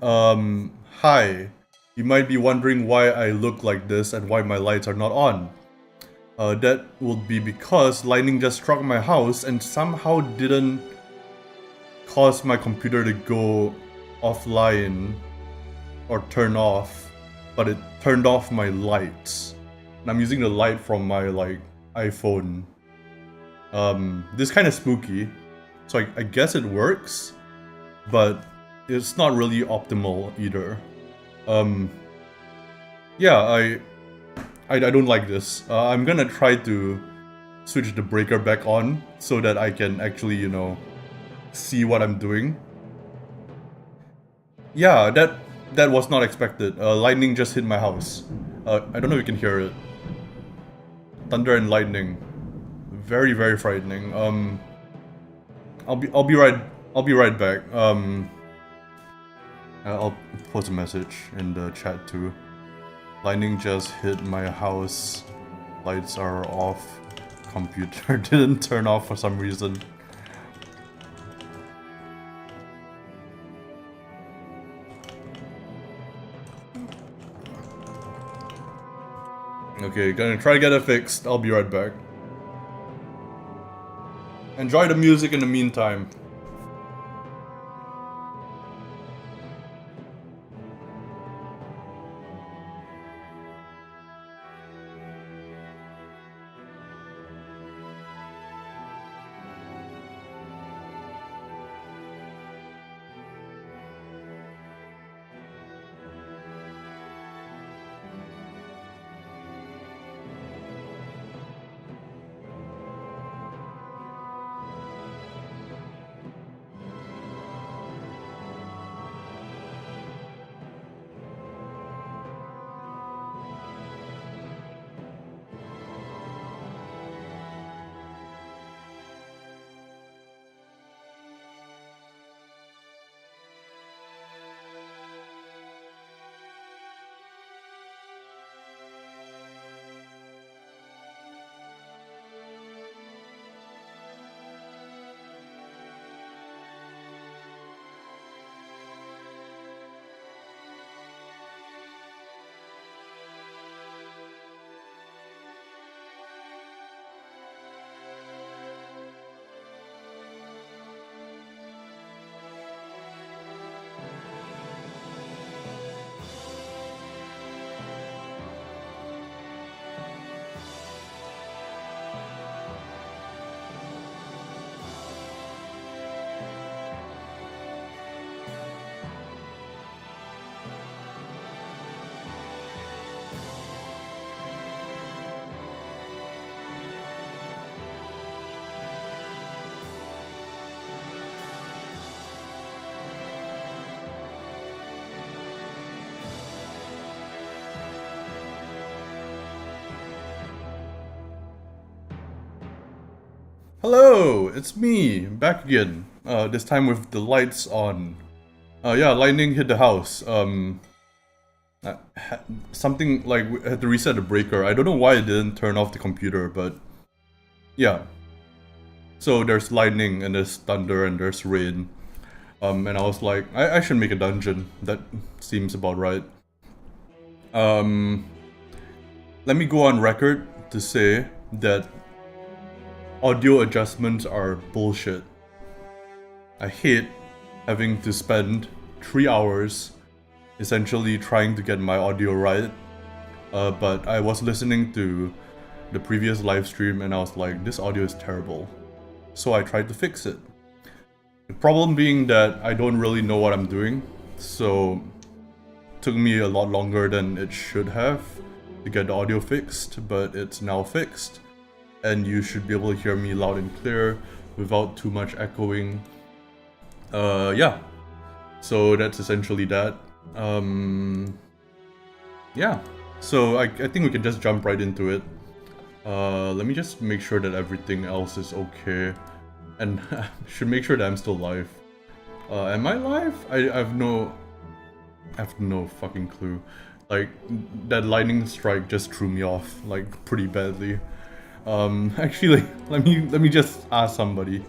Hi. You might be wondering why I look like this and why my lights are not on. That would be because lightning just struck my house and somehow didn't cause my computer to go offline or turn off, but it turned off my lights. And I'm using the light from my iPhone. This kind of spooky, so I guess it works, but it's not really optimal either. Yeah, I don't like this. I'm gonna try to switch the breaker back on so that I can actually, see what I'm doing. Yeah, that was not expected. Lightning just hit my house. I don't know if you can hear it. Thunder and lightning, very very frightening. I'll be right back. I'll post a message in the chat too. Lightning just hit my house. Lights are off. Computer didn't turn off for some reason. Okay, gonna try to get it fixed. I'll be right back. Enjoy the music in the meantime. Hello, it's me, back again. This time with the lights on. Yeah, lightning hit the house. Something like we had to reset the breaker. I don't know why it didn't turn off the computer, but yeah. So there's lightning and there's thunder and there's rain. And I was like, I should make a dungeon. That seems about right. Let me go on record to say that audio adjustments are bullshit. I hate having to spend 3 hours essentially trying to get my audio right. But I was listening to the previous live stream and I was like, this audio is terrible. So I tried to fix it. The problem being that I don't really know what I'm doing, so it took me a lot longer than it should have to get the audio fixed, but it's now fixed. And you should be able to hear me loud and clear without too much echoing. Yeah. So that's essentially that. Yeah. So I think we can just jump right into it. Let me just make sure that everything else is okay. And should make sure that I'm still live. Am I live? I have no fucking clue. Like, that lightning strike just threw me off, like, pretty badly. Actually, let me just ask somebody.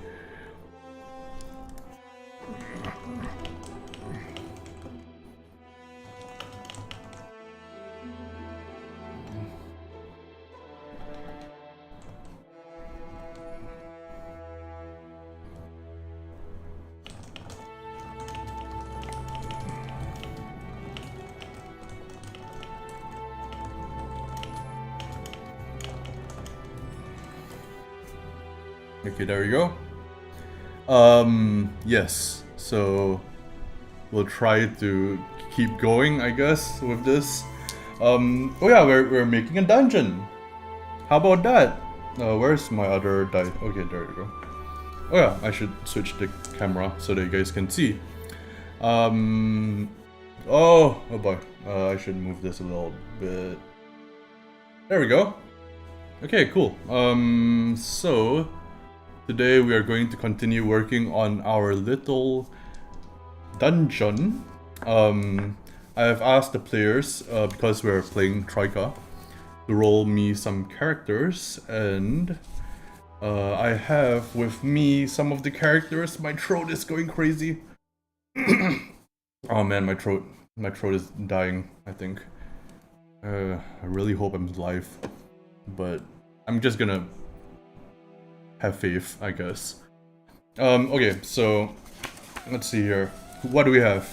Okay, there we go. Yes. So we'll try to keep going, I guess, with this. Oh yeah, we're making a dungeon. How about that? Where's my other die? Okay, there we go. Oh yeah, I should switch the camera so that you guys can see. Oh boy. I should move this a little bit. There we go. Okay, cool. So today we are going to continue working on our little dungeon. I have asked the players, because we're playing Troika, to roll me some characters, and I have with me some of the characters. My throat is going crazy. Oh man, my throat is dying, I think. I really hope I'm live, but I'm just gonna have faith, I guess. Okay, so let's see here. What do we have?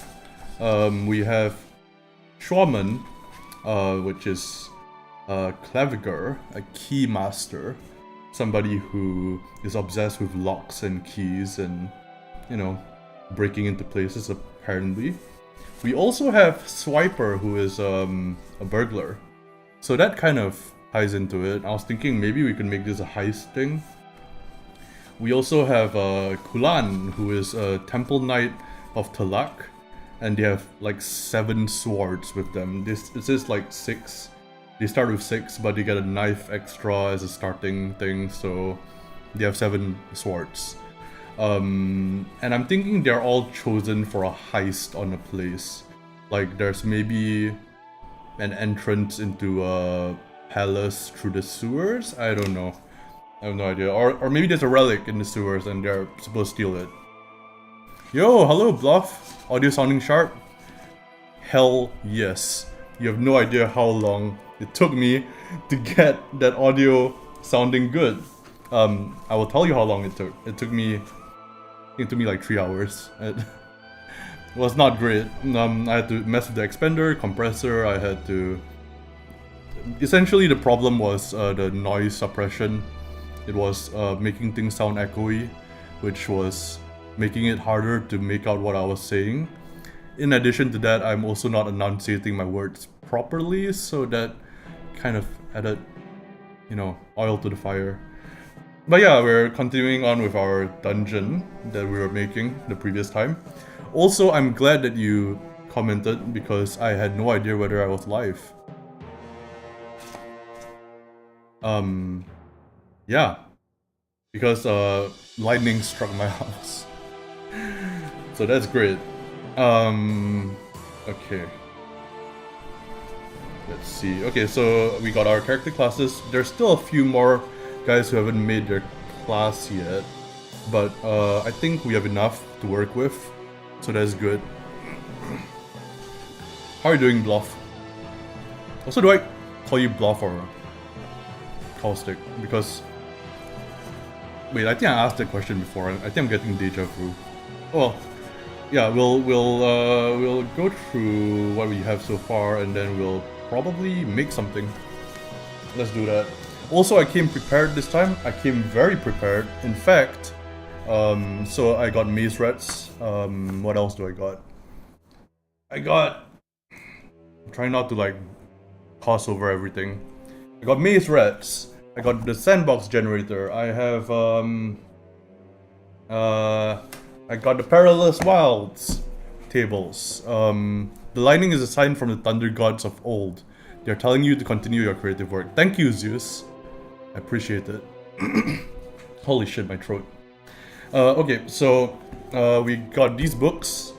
We have Shaman, which is Claviger, a key master, somebody who is obsessed with locks and keys and, you know, breaking into places apparently. We also have Swiper, who is a burglar, so that kind of ties into it. I was thinking maybe we could make this a heist thing. We also have Kulan, who is a temple knight of Talak, and they have like 7 swords with them. This is like 6. They start with 6, but they get a knife extra as a starting thing, so they have 7 swords. And I'm thinking they're all chosen for a heist on a place. Like there's maybe an entrance into a palace through the sewers? I don't know. I have no idea. Or maybe there's a relic in the sewers and they're supposed to steal it. Yo, hello Bluff. Audio sounding sharp? Hell yes. You have no idea how long it took me to get that audio sounding good. I will tell you how long it took. It took me like 3 hours. It was not great. I had to mess with the expander, compressor, I had to... Essentially the problem was the noise suppression. It was making things sound echoey, which was making it harder to make out what I was saying. In addition to that, I'm also not enunciating my words properly, so that kind of added, you know, oil to the fire. But yeah, we're continuing on with our dungeon that we were making the previous time. Also, I'm glad that you commented because I had no idea whether I was live. Yeah, because lightning struck my house. So that's great. Okay. Let's see. Okay, so we got our character classes. There's still a few more guys who haven't made their class yet, but I think we have enough to work with, so that's good. How are you doing, Bluff? Also, do I call you Bluff or Caustic? Because... Wait, I think I asked that question before. I think I'm getting deja vu. Well, yeah, we'll go through what we have so far, and then we'll probably make something. Let's do that. Also, I came prepared this time. I came very prepared. In fact, so I got maze rats. What else do I got? I'm trying not to like toss over everything. I got maze rats. I got the sandbox generator. I have I got the perilous wilds tables. The lightning is a sign from the thunder gods of old. They're telling you to continue your creative work. Thank you, Zeus. I appreciate it. Holy shit, my throat. Okay, so we got these books.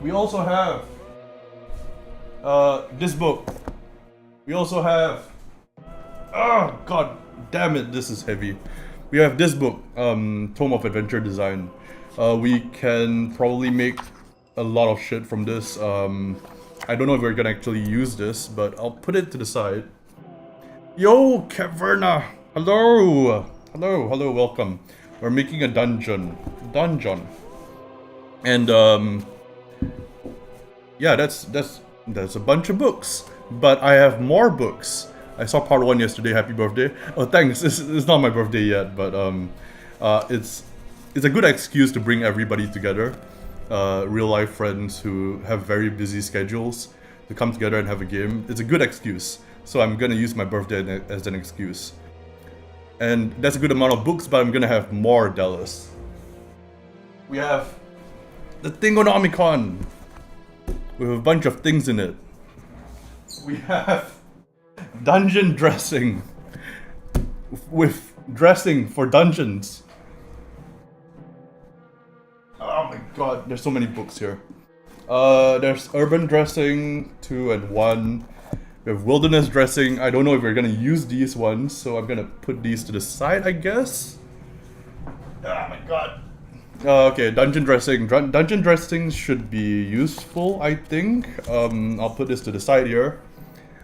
We also have this book. We also have... Oh, god damn it, this is heavy. We have this book, Tome of Adventure Design. We can probably make a lot of shit from this. I don't know if we're gonna actually use this, but I'll put it to the side. Yo, Caverna! Hello! Hello, welcome. We're making a dungeon. And, yeah, that's a bunch of books. But I have more books. I saw part 1 yesterday, happy birthday. Oh, thanks, it's not my birthday yet, but, It's a good excuse to bring everybody together, real life friends who have very busy schedules, to come together and have a game. It's a good excuse, so I'm gonna use my birthday as an excuse. And that's a good amount of books, but I'm gonna have more, Dallas. We have the Thingonomicon with a bunch of things in it. We have dungeon dressing with dressing for dungeons. Oh my god, there's so many books here. There's urban dressing 2 and 1. We have wilderness dressing. I don't know if we're gonna use these ones, so I'm gonna put these to the side, I guess. Oh my god. Okay, dungeon dressing. Dungeon dressing should be useful, I think. I'll put this to the side here.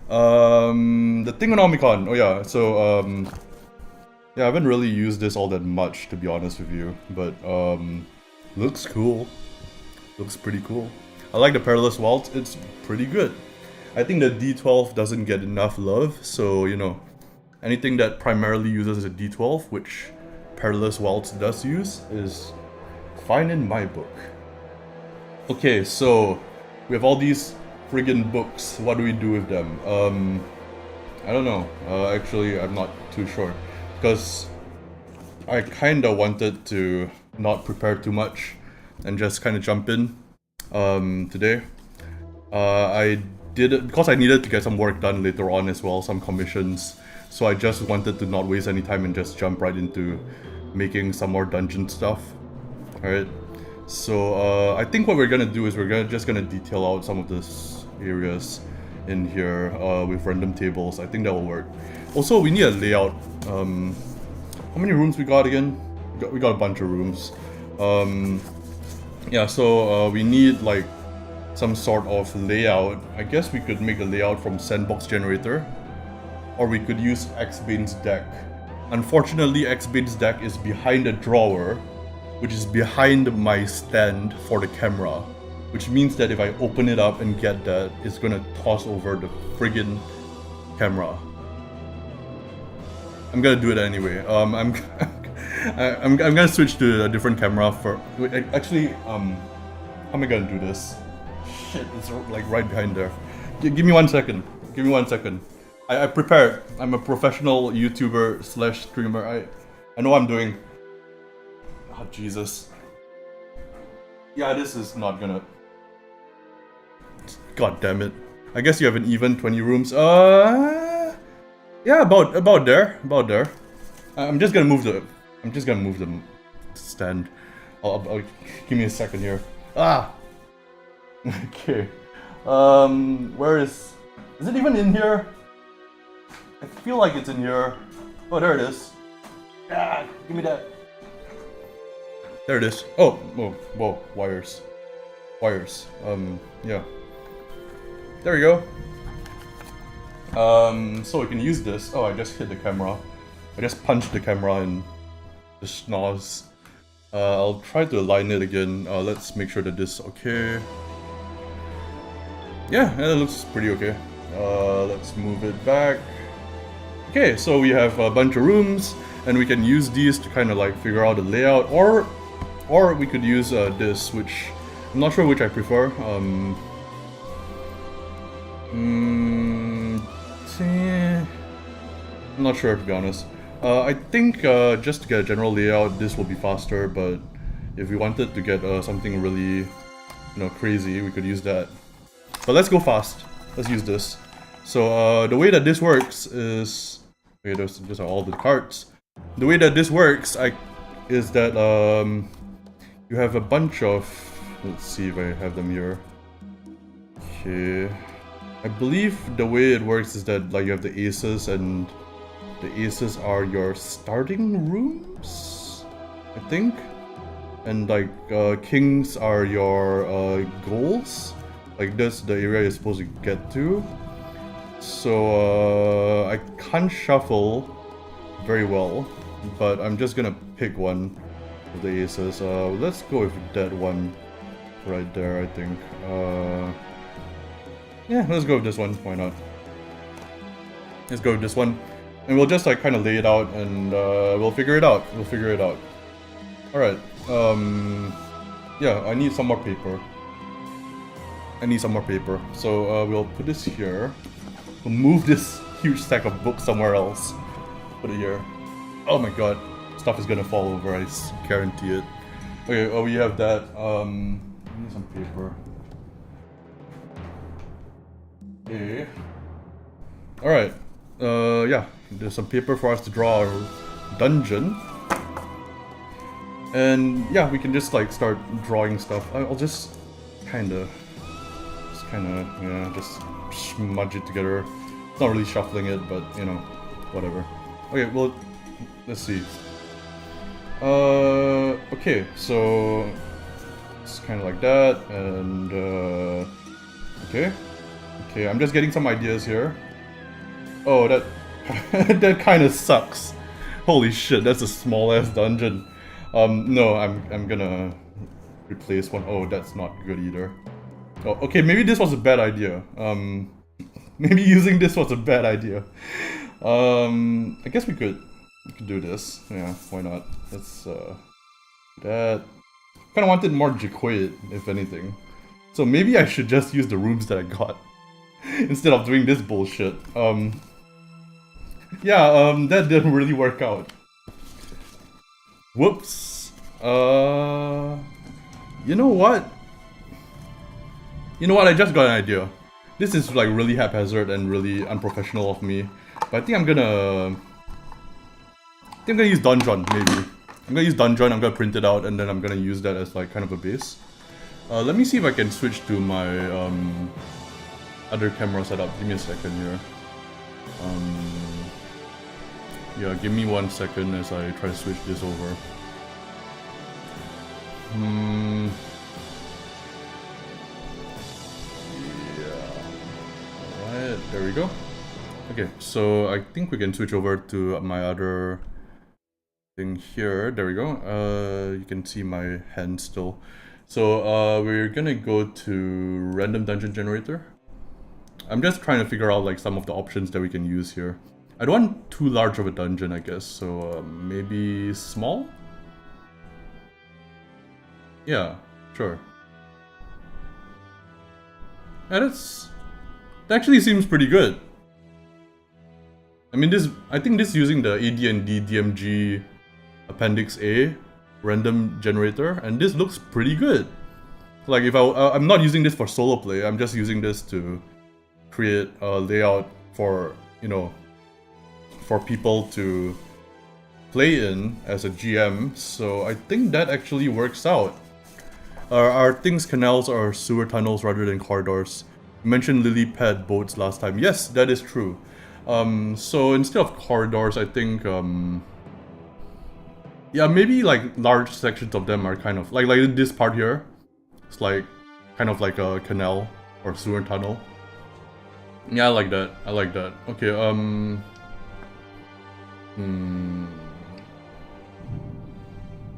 The Thingonomicon. Oh yeah, so yeah, I haven't really used this all that much, to be honest with you, but looks cool. Looks pretty cool. I like the Perilous Waltz. It's pretty good. I think the D12 doesn't get enough love, so you know, anything that primarily uses a D12, which Perilous Waltz does use, is fine in my book. Okay, so we have all these friggin' books. What do we do with them? I don't know. Actually, I'm not too sure, because I kinda wanted to not prepare too much and just kind of jump in today. I did it because I needed to get some work done later on as well, some commissions. So I just wanted to not waste any time and just jump right into making some more dungeon stuff. Alright, so I think what we're gonna do is we're just gonna detail out some of these areas in here with random tables. I think that will work. Also, we need a layout. How many rooms we got again? We got a bunch of rooms. Yeah, so we need like some sort of layout. I guess we could make a layout from Sandbox Generator, or we could use Xbane's deck. Unfortunately, Xbane's deck is behind a drawer, which is behind my stand for the camera, which means that if I open it up and get that, it's gonna toss over the friggin' camera. I'm gonna do it anyway. I'm gonna switch to a different camera for. Actually, how am I gonna do this? Shit, it's like right behind there. Give me 1 second. Give me 1 second. I prepared. I'm a professional YouTuber / streamer. I know what I'm doing. Oh Jesus. Yeah, this is not gonna. God damn it. I guess you have an even 20 rooms. Yeah, about there. I'm just gonna move the stand. I'll give me a second here. Ah. Okay. Where is it even in here? I feel like it's in here. Oh, there it is. Ah, give me that. There it is. Oh, whoa, wires. Yeah. There we go. So we can use this. Oh, I just hit the camera. I just punched the camera in the schnoz. I'll try to align it again. Let's make sure that this is okay. Yeah, it looks pretty okay. Let's move it back. Okay, so we have a bunch of rooms, and we can use these to kind of like figure out the layout, or we could use this, which I'm not sure which I prefer. I'm not sure, to be honest. I think just to get a general layout, this will be faster, but if we wanted to get something really, crazy, we could use that. But let's go fast. Let's use this. So the way that this works is... Okay, those are all the cards. The way that this works is that you have a bunch of... Let's see if I have them here. Okay. I believe the way it works is that like you have the aces, and the aces are your starting rooms, I think. And like kings are your goals. Like that's the area you're supposed to get to. So I can't shuffle very well, but I'm just gonna pick one of the aces. Let's go with that one right there, I think. Yeah, let's go with this one. Why not? Let's go with this one. And we'll just like kind of lay it out, and we'll figure it out. Alright, yeah, I need some more paper. So we'll put this here. We'll move this huge stack of books somewhere else. Put it here. Oh my god, stuff is gonna fall over, I guarantee it. Okay, oh, we have that. I need some paper. Okay. Alright, yeah, there's some paper for us to draw our dungeon. And yeah, we can just like start drawing stuff. I'll just kinda, yeah, just smudge it together. It's not really shuffling it, but you know, whatever. Okay, well, let's see. Okay, so it's kind of like that, and okay, I'm just getting some ideas here. Oh, that that kind of sucks. Holy shit, that's a small ass dungeon. No, I'm gonna replace one. Oh, that's not good either. Oh, okay, maybe this was a bad idea. Maybe using this was a bad idea. I guess we could do this. Yeah, why not? Let's that. Kind of wanted more Jaquaid, if anything. So maybe I should just use the rooms that I got instead of doing this bullshit. Yeah, that didn't really work out. Whoops. You know what? I just got an idea. This is like really haphazard and really unprofessional of me. But I think I'm gonna use Donjon, maybe. I'm gonna use Donjon, I'm gonna print it out, and then I'm gonna use that as like kind of a base. Let me see if I can switch to my other camera setup. Give me a second here. Yeah, give me 1 second as I try to switch this over. Yeah. Alright, there we go. Okay, so I think we can switch over to my other thing here. There we go. You can see my hand still. So we're gonna go to random dungeon generator. I'm just trying to figure out like some of the options that we can use here. I don't want too large of a dungeon, I guess, so maybe small? Yeah, sure. Yeah, that actually seems pretty good. I mean, I think this is using the AD&D DMG Appendix A random generator, and this looks pretty good. Like, if I'm not using this for solo play, I'm just using this to create a layout for, you know, for people to play in as a GM, so I think that actually works out. Are things canals or sewer tunnels rather than corridors? You mentioned lily pad boats last time. Yes, that is true. So instead of corridors, I think, yeah, maybe like large sections of them are kind of, like this part here. It's like, kind of like a canal or sewer tunnel. Yeah, I like that. Okay,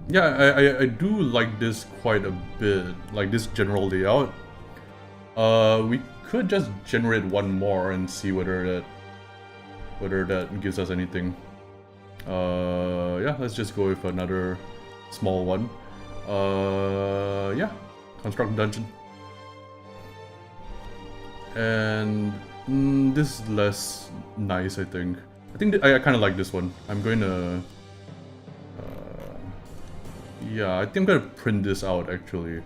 yeah, I do like this quite a bit, like this general layout. We could just generate one more and see whether that gives us anything. Yeah, let's just go with another small one. Yeah, construct dungeon. And this is less nice, I think. I think I kind of like this one. I'm going to... yeah, I think I'm going to print this out, actually.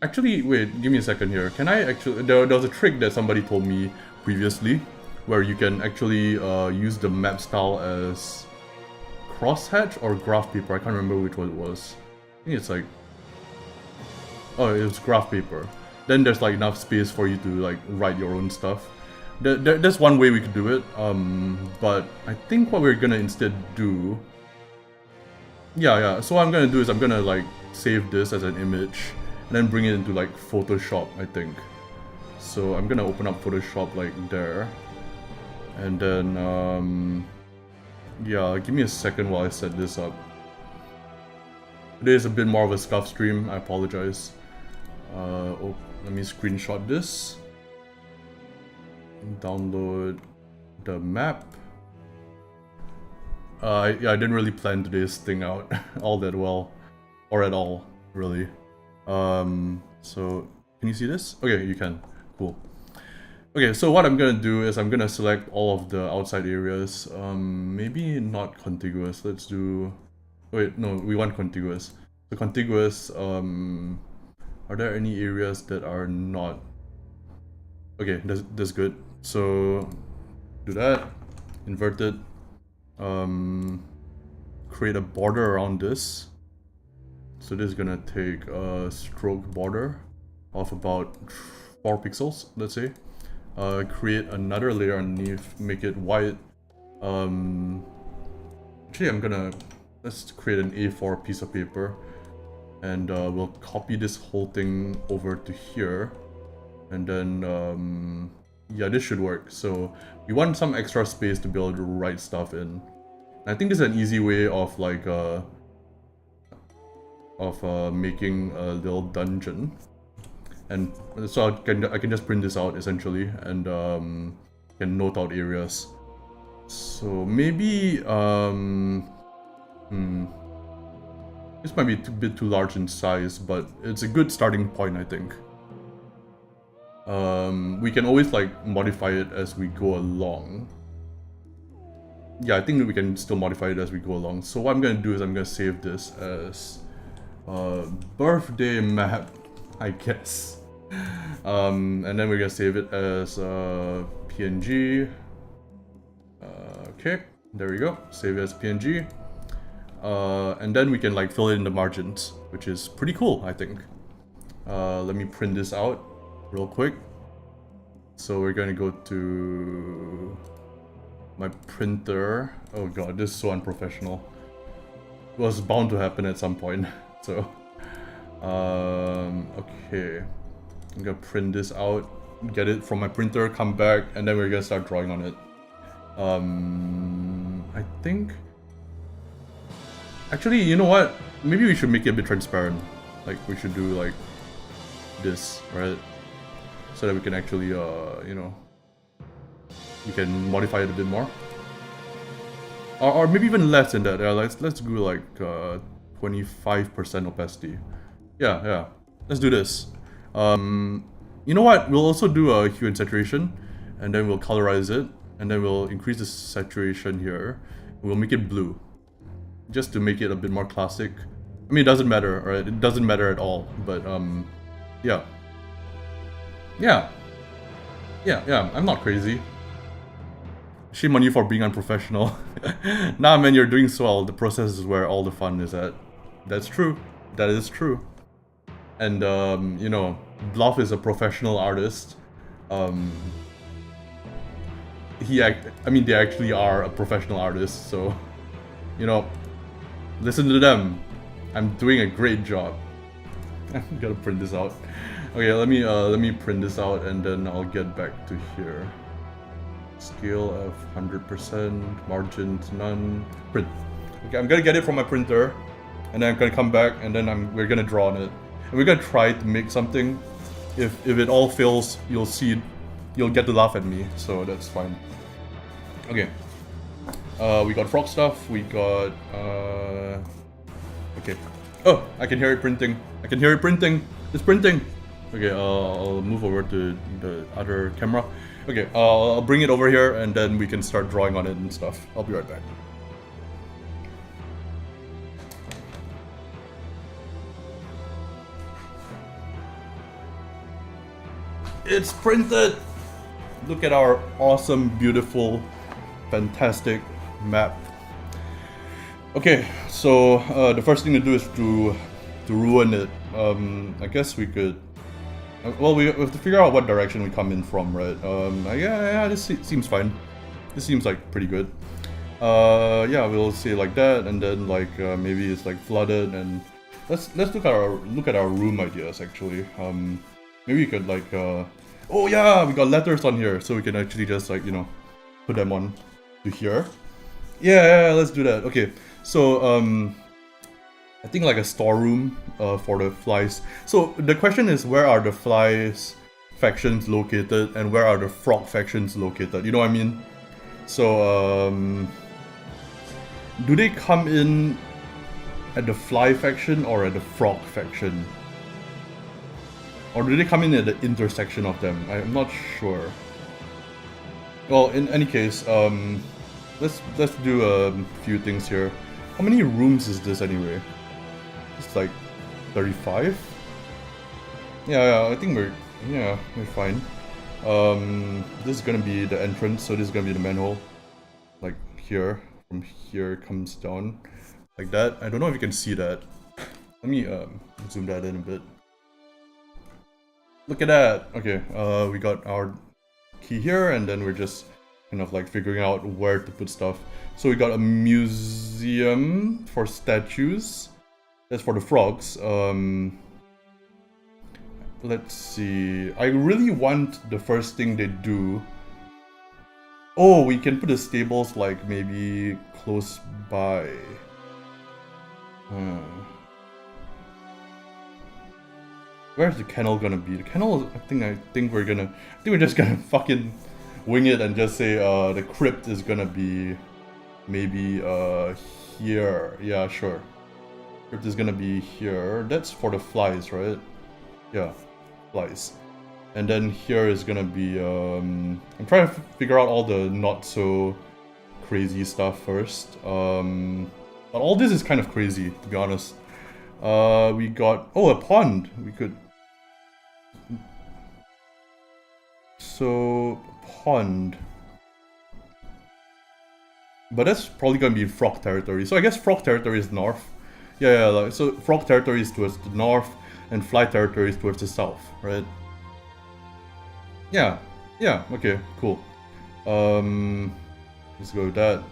Actually, wait, give me a second here. Can I actually... There was a trick that somebody told me previously, where you can actually use the map style as crosshatch or graph paper. I can't remember which one it was. I think it's like... Oh, it was graph paper. Then there's like enough space for you to like write your own stuff. That's one way we could do it. But I think what we're gonna instead do... Yeah, so what I'm gonna do is I'm gonna like save this as an image and then bring it into like Photoshop, I think. So I'm gonna open up Photoshop like there. And then, yeah, give me a second while I set this up. Today is a bit more of a scuff stream, I apologize. Oh, let me screenshot this. Download the map. Yeah, I didn't really plan today's thing out all that well, or at all, really. So can you see this? Okay, you can. Cool. Okay, so what I'm gonna do is I'm gonna select all of the outside areas. Maybe not contiguous. Let's do. Wait, no, we want contiguous. So contiguous. Are there any areas that are not? Okay, that's good. So do that. Invert it. Create a border around this. So this is gonna take a stroke border of about 4 pixels, let's say. Create another layer underneath, make it white. Actually, let's create an A4 piece of paper, and we'll copy this whole thing over to here, and then yeah, this should work. So we want some extra space to be able to write stuff in. And I think this is an easy way of like making a little dungeon. And so I can just print this out essentially, and can note out areas. So maybe this might be a bit too large in size, but it's a good starting point, I think. We can always like modify it as we go along. Yeah, I think that we can still modify it as we go along. So what I'm gonna do is I'm gonna save this as birthday map, I guess. And then we're gonna save it as PNG. Okay, there we go. Save it as PNG. And then we can like fill it in the margins, which is pretty cool, I think. Let me print this out real quick. So we're gonna go to my printer. Oh god, this is so unprofessional. It was bound to happen at some point. So okay, I'm gonna print this out, get it from my printer, come back, and then we're gonna start drawing on it. I think actually, you know what, maybe we should make it a bit transparent. Like we should do like this, right? So that we can actually you know, we can modify it a bit more, or maybe even less than that. Yeah, let's do like 25% opacity. Yeah, let's do this. You know what, we'll also do a hue and saturation, and then we'll colorize it, and then we'll increase the saturation here. We'll make it blue, just to make it a bit more classic. I mean, it doesn't matter, right? It doesn't matter at all, but yeah, I'm not crazy. Shame on you for being unprofessional. Nah, man, you're doing so well. The process is where all the fun is at. That's true. That is true. And you know, Bluff is a professional artist. I mean, they actually are a professional artist, so you know, listen to them. I'm doing a great job. I'm gonna print this out. Okay, let me print this out, and then I'll get back to here. Scale of 100%, margins none, print. Okay, I'm gonna get it from my printer, and then I'm gonna come back, and then we're gonna draw on it, and we're gonna try to make something. If it all fails, you'll get to laugh at me, so that's fine. Okay, we got frog stuff. We got okay. Oh, I can hear it printing. It's printing. Okay, I'll move over to the other camera. Okay, I'll bring it over here, and then we can start drawing on it and stuff. I'll be right back. It's printed! Look at our awesome, beautiful, fantastic map. Okay, so the first thing to do is to ruin it. I guess we could. Well, we have to figure out what direction we come in from, right? Yeah, this seems fine. This seems like pretty good. Yeah, we'll say like that, and then like maybe it's like flooded, and let's look at our room ideas actually. Maybe we could like oh yeah, we got letters on here, so we can actually just like, you know, put them on to here. Yeah, let's do that. Okay, so I think like a storeroom for the flies. So the question is, where are the flies factions located, and where are the frog factions located? You know what I mean? So Do they come in at the fly faction or at the frog faction? Or do they come in at the intersection of them? I'm not sure. Well, in any case, let's do a few things here. How many rooms is this anyway? It's like 35? Yeah, I think we're fine. This is gonna be the entrance, so this is gonna be the manhole. Like here, from here it comes down. Like that. I don't know if you can see that. Let me zoom that in a bit. Look at that! Okay, we got our key here, and then we're just kind of like figuring out where to put stuff. So we got a museum for statues. That's for the frogs. Let's see. I really want the first thing they do. Oh, we can put the stables like maybe close by. Where's the kennel gonna be? The kennel, I think we're just gonna fucking wing it and just say the crypt is gonna be maybe here. Yeah, sure. Crypt is gonna be here. That's for the flies, right? Yeah, flies. And then here is gonna be I'm trying to figure out all the not so crazy stuff first. But all this is kind of crazy, to be honest. We got a pond. We could. So pond. But that's probably gonna be frog territory. So I guess frog territory is north. Yeah, like, so frog territory is towards the north, and fly territory is towards the south, right? Yeah, okay, cool. Let's go with that.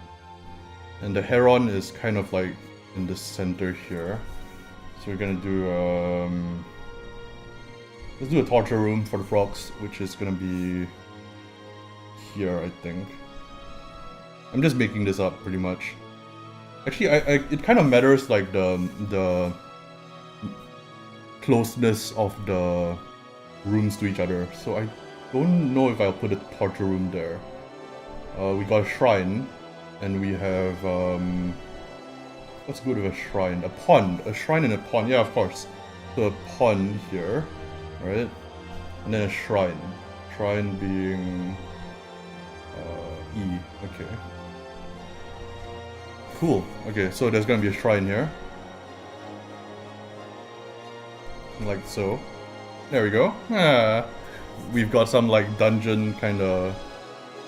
And the heron is kind of like in the center here. So we're gonna do let's do a torture room for the frogs, which is gonna be here, I think. I'm just making this up pretty much. Actually, it kind of matters like the closeness of the rooms to each other. So I don't know if I'll put a torture room there. We got a shrine, and we have what's good with a shrine? A pond. A shrine and a pond. Yeah, of course. So a pond here, right? And then a shrine. Shrine being E. Okay. Cool. Okay, so there's gonna be a shrine here. Like so. There we go. We've got some like dungeon kind of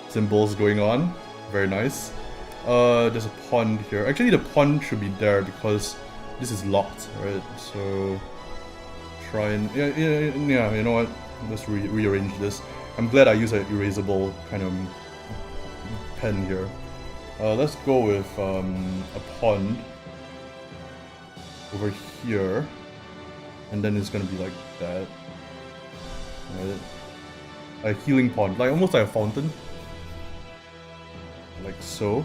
symbols going on. Very nice. There's a pond here. Actually, the pond should be there because this is locked, right? So shrine. Yeah. You know what? Let's rearrange this. I'm glad I use an erasable kind of pen here. Let's go with a pond over here, and then it's gonna be like that. Right? A healing pond, like almost like a fountain, like so.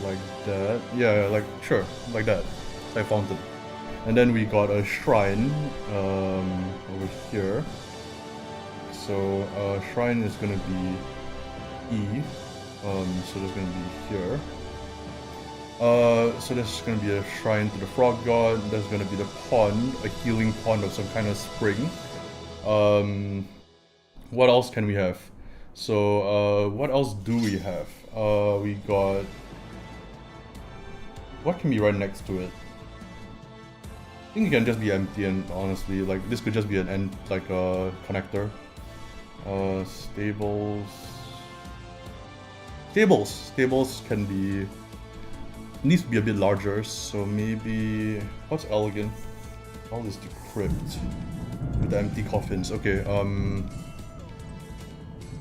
Like that. Yeah, like sure, like that. Like a fountain. And then we got a shrine over here. So shrine is gonna be E. So there's gonna be here. So there's gonna be a shrine to the frog god. There's gonna be the pond, a healing pond of some kind of spring. What else can we have? So what else do we have? We got. What can be right next to it? I think it can just be empty, and honestly, like this could just be an end, like a connector. Stables can be, needs to be a bit larger, so maybe, what's L again? L is the crypt with the empty coffins. Okay, I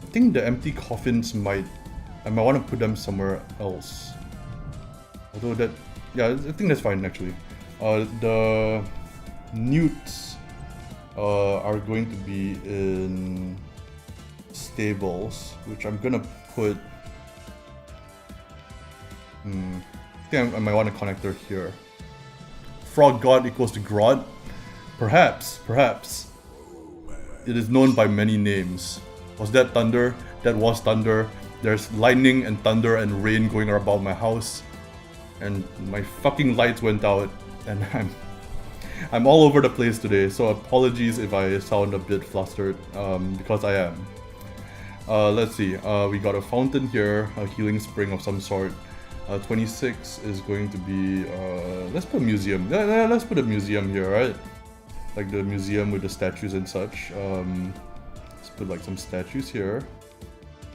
think the empty coffins I might want to put them somewhere else. Although that, yeah, I think that's fine actually. The newts are going to be in stables, which I'm gonna put. I think I might want a connector here. Frog god equals to Grod? Perhaps. It is known by many names. Was that thunder? That was thunder. There's lightning and thunder and rain going about my house. And my fucking lights went out. And I'm all over the place today. So apologies if I sound a bit flustered. Because I am. Let's see. We got a fountain here. A healing spring of some sort. 26 is going to be... let's put a museum. Yeah, let's put a museum here, right? Like the museum with the statues and such. Let's put like some statues here.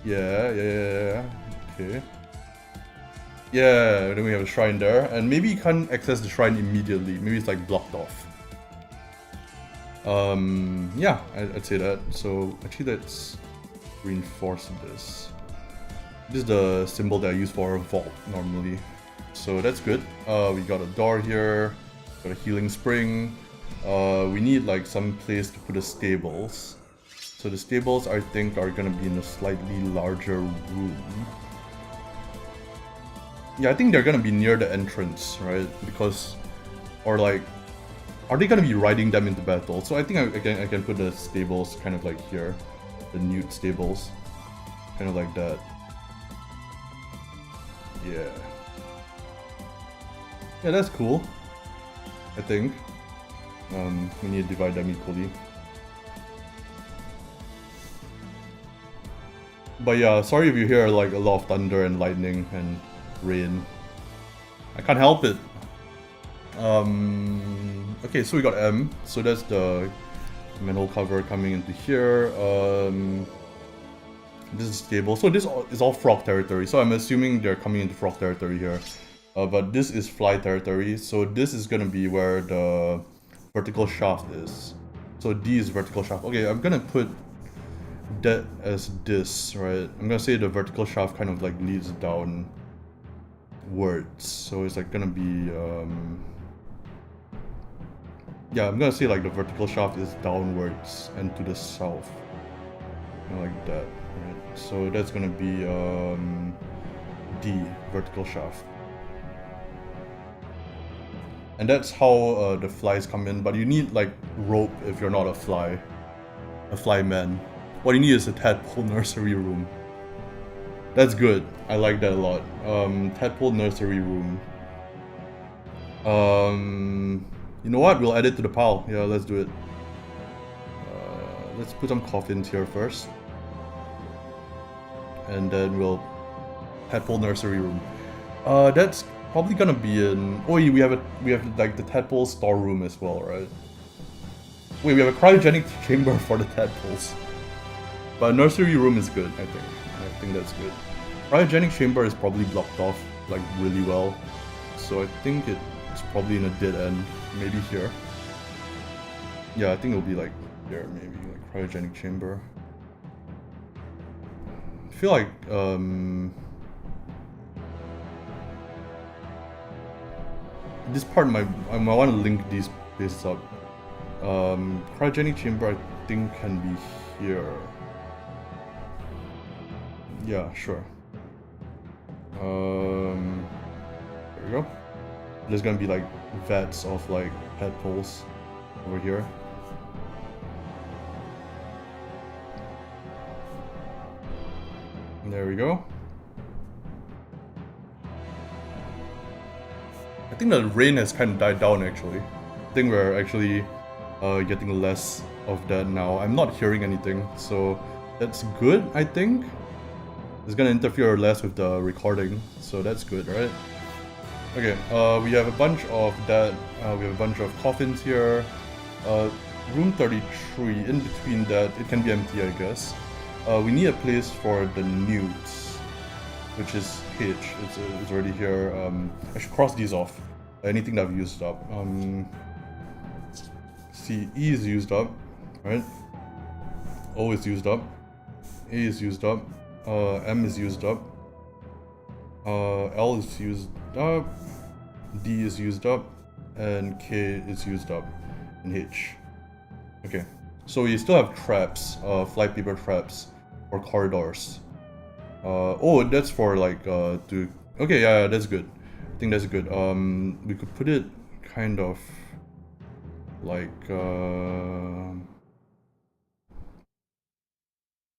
Yeah. Okay. Yeah, then we have a shrine there. And maybe you can't access the shrine immediately. Maybe it's like blocked off. Yeah, I'd say that. So actually let's reinforce this. This is the symbol that I use for a vault normally. So that's good. We got a door here. Got a healing spring. We need like some place to put the stables. So the stables I think are gonna be in a slightly larger room. Yeah, I think they're gonna be near the entrance, right? Because, or like, are they gonna be riding them into battle? So I think I can put the stables kind of like here, the newt stables, kind of like that. Yeah. Yeah, that's cool. I think. We need to divide them equally. But yeah, sorry if you hear like a lot of thunder and lightning and rain. I can't help it. Okay, so we got M. So that's the manhole cover coming into here. This is stable. So this is all frog territory. So I'm assuming they're coming into frog territory here. But this is fly territory. So this is gonna be where the vertical shaft is. So D is vertical shaft. Okay, I'm gonna put that as this, right? I'm gonna say the vertical shaft kind of like leads downwards. So it's like gonna be yeah, I'm gonna say like the vertical shaft is downwards and to the south. Like that, right? So that's gonna be D, vertical shaft. And that's how the flies come in, but you need like rope if you're not a fly man. What you need is a tadpole nursery room. That's good. I like that a lot. Tadpole nursery room. You know what? We'll add it to the pile. Yeah, let's do it. Let's put some coffins here first. And then we'll... Tadpole nursery room. That's probably gonna be in... Oh, we have like the tadpole storeroom as well, right? Wait, we have a cryogenic chamber for the tadpoles. But nursery room is good, I think. I think that's good. Cryogenic chamber is probably blocked off like really well. So I think it's probably in a dead end. Maybe here. Yeah, I think it'll be like here, maybe like cryogenic chamber. I feel like this part I want to link these places up. Cryogenic chamber I think can be here. Yeah, sure. There we go. There's gonna be like vats of like tadpoles over here. There we go. I think the rain has kind of died down actually. I think we're actually getting less of that now. I'm not hearing anything, so that's good, I think. It's gonna interfere less with the recording, so that's good, right? Okay, we have a bunch of that. We have a bunch of coffins here. Room 33, in between that, it can be empty, I guess. We need a place for the newts, which is H. It's already here. I should cross these off. Anything that I've used up. See, E is used up, right? O is used up. A is used up. M is used up. L is used up. D is used up. And K is used up. And H. Okay. So we still have traps, fly paper traps, or corridors. Oh, that's for like, to... Okay, yeah, that's good. I think that's good. We could put it kind of like,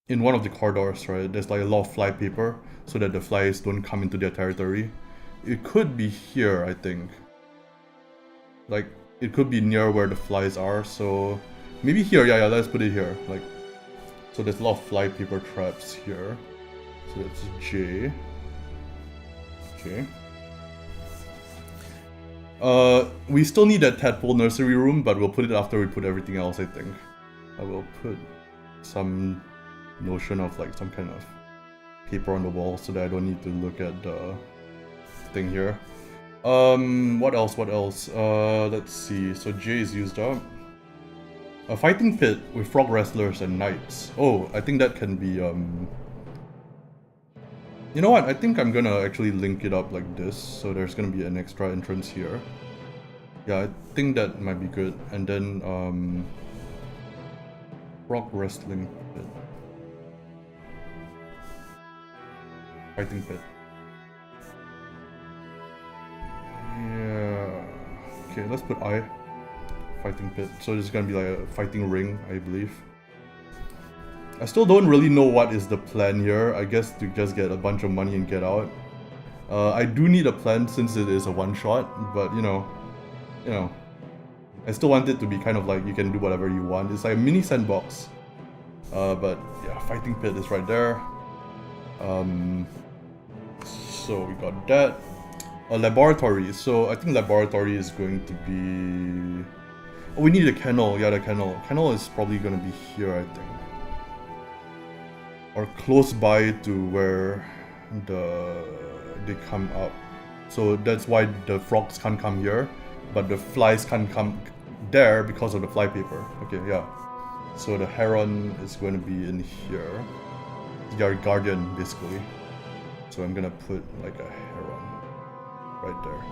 in one of the corridors, right, there's like a lot of fly paper so that the flies don't come into their territory. It could be here, I think. Like, it could be near where the flies are, so maybe here. Yeah, let's put it here. Like, so there's a lot of fly paper traps here. So that's J. Okay. We still need that tadpole nursery room, but we'll put it after we put everything else, I think. I will put some notion of like some kind of paper on the wall so that I don't need to look at the thing here. What else? Let's see. So J is used up. A fighting pit with frog wrestlers and knights. Oh, I think that can be, you know what? I think I'm gonna actually link it up like this, so there's gonna be an extra entrance here. Yeah, I think that might be good. And then, frog wrestling pit. Fighting pit. Yeah. Okay, let's put I. Fighting pit. So this is gonna be like a fighting ring, I believe. I still don't really know what is the plan here. I guess to just get a bunch of money and get out. I do need a plan since it is a one-shot, but you know, I still want it to be kind of like you can do whatever you want. It's like a mini sandbox. But yeah, fighting pit is right there. So we got that. A laboratory. So I think laboratory is going to be... Oh, we need a kennel. Yeah, the kennel. Kennel is probably gonna be here, I think. Or close by to where they come up. So that's why the frogs can't come here, but the flies can't come there because of the fly paper. Okay, yeah. So the heron is going to be in here. Your guardian, basically. So I'm gonna put like a heron right there.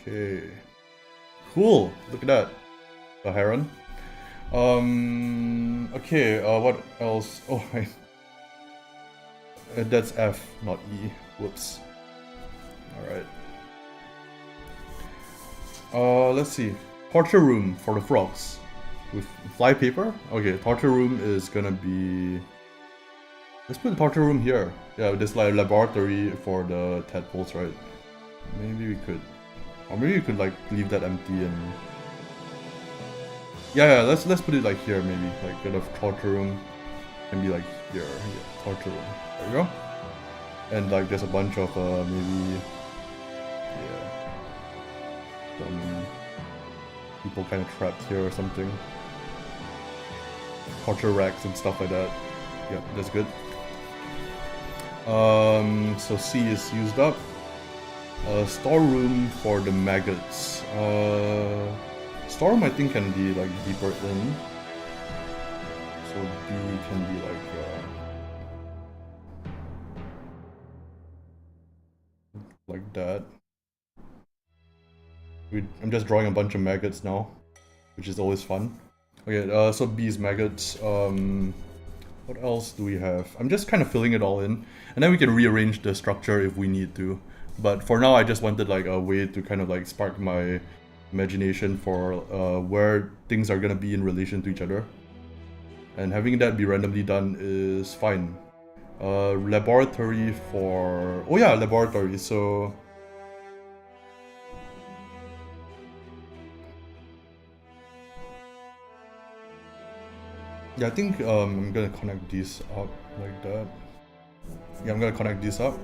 Okay. Cool. Look at that. A heron. Okay, what else? Oh, that's F, not E. Whoops. Alright. Let's see. Torture room for the frogs. With fly paper? Okay, torture room is gonna be... Let's put the torture room here. Yeah, there's like a laboratory for the tadpoles, right? Maybe we could... Or maybe we could like leave that empty and... Yeah, let's put it like here maybe. Like the torture room can be like here. Yeah, torture room. There we go. And like there's a bunch of maybe... Yeah. Some people kind of trapped here or something. Torture racks and stuff like that. Yeah, that's good. So C is used up. Storeroom for the maggots. Storeroom I think can be like deeper in. So B can be like that. I'm just drawing a bunch of maggots now, which is always fun. Okay, so B is maggots. What else do we have? I'm just kind of filling it all in, and then we can rearrange the structure if we need to. But for now, I just wanted like a way to kind of like spark my imagination for where things are gonna be in relation to each other. And having that be randomly done is fine. Laboratory for... Oh yeah, laboratory, so... Yeah, I think I'm gonna connect these up like that. Yeah, I'm gonna connect these up.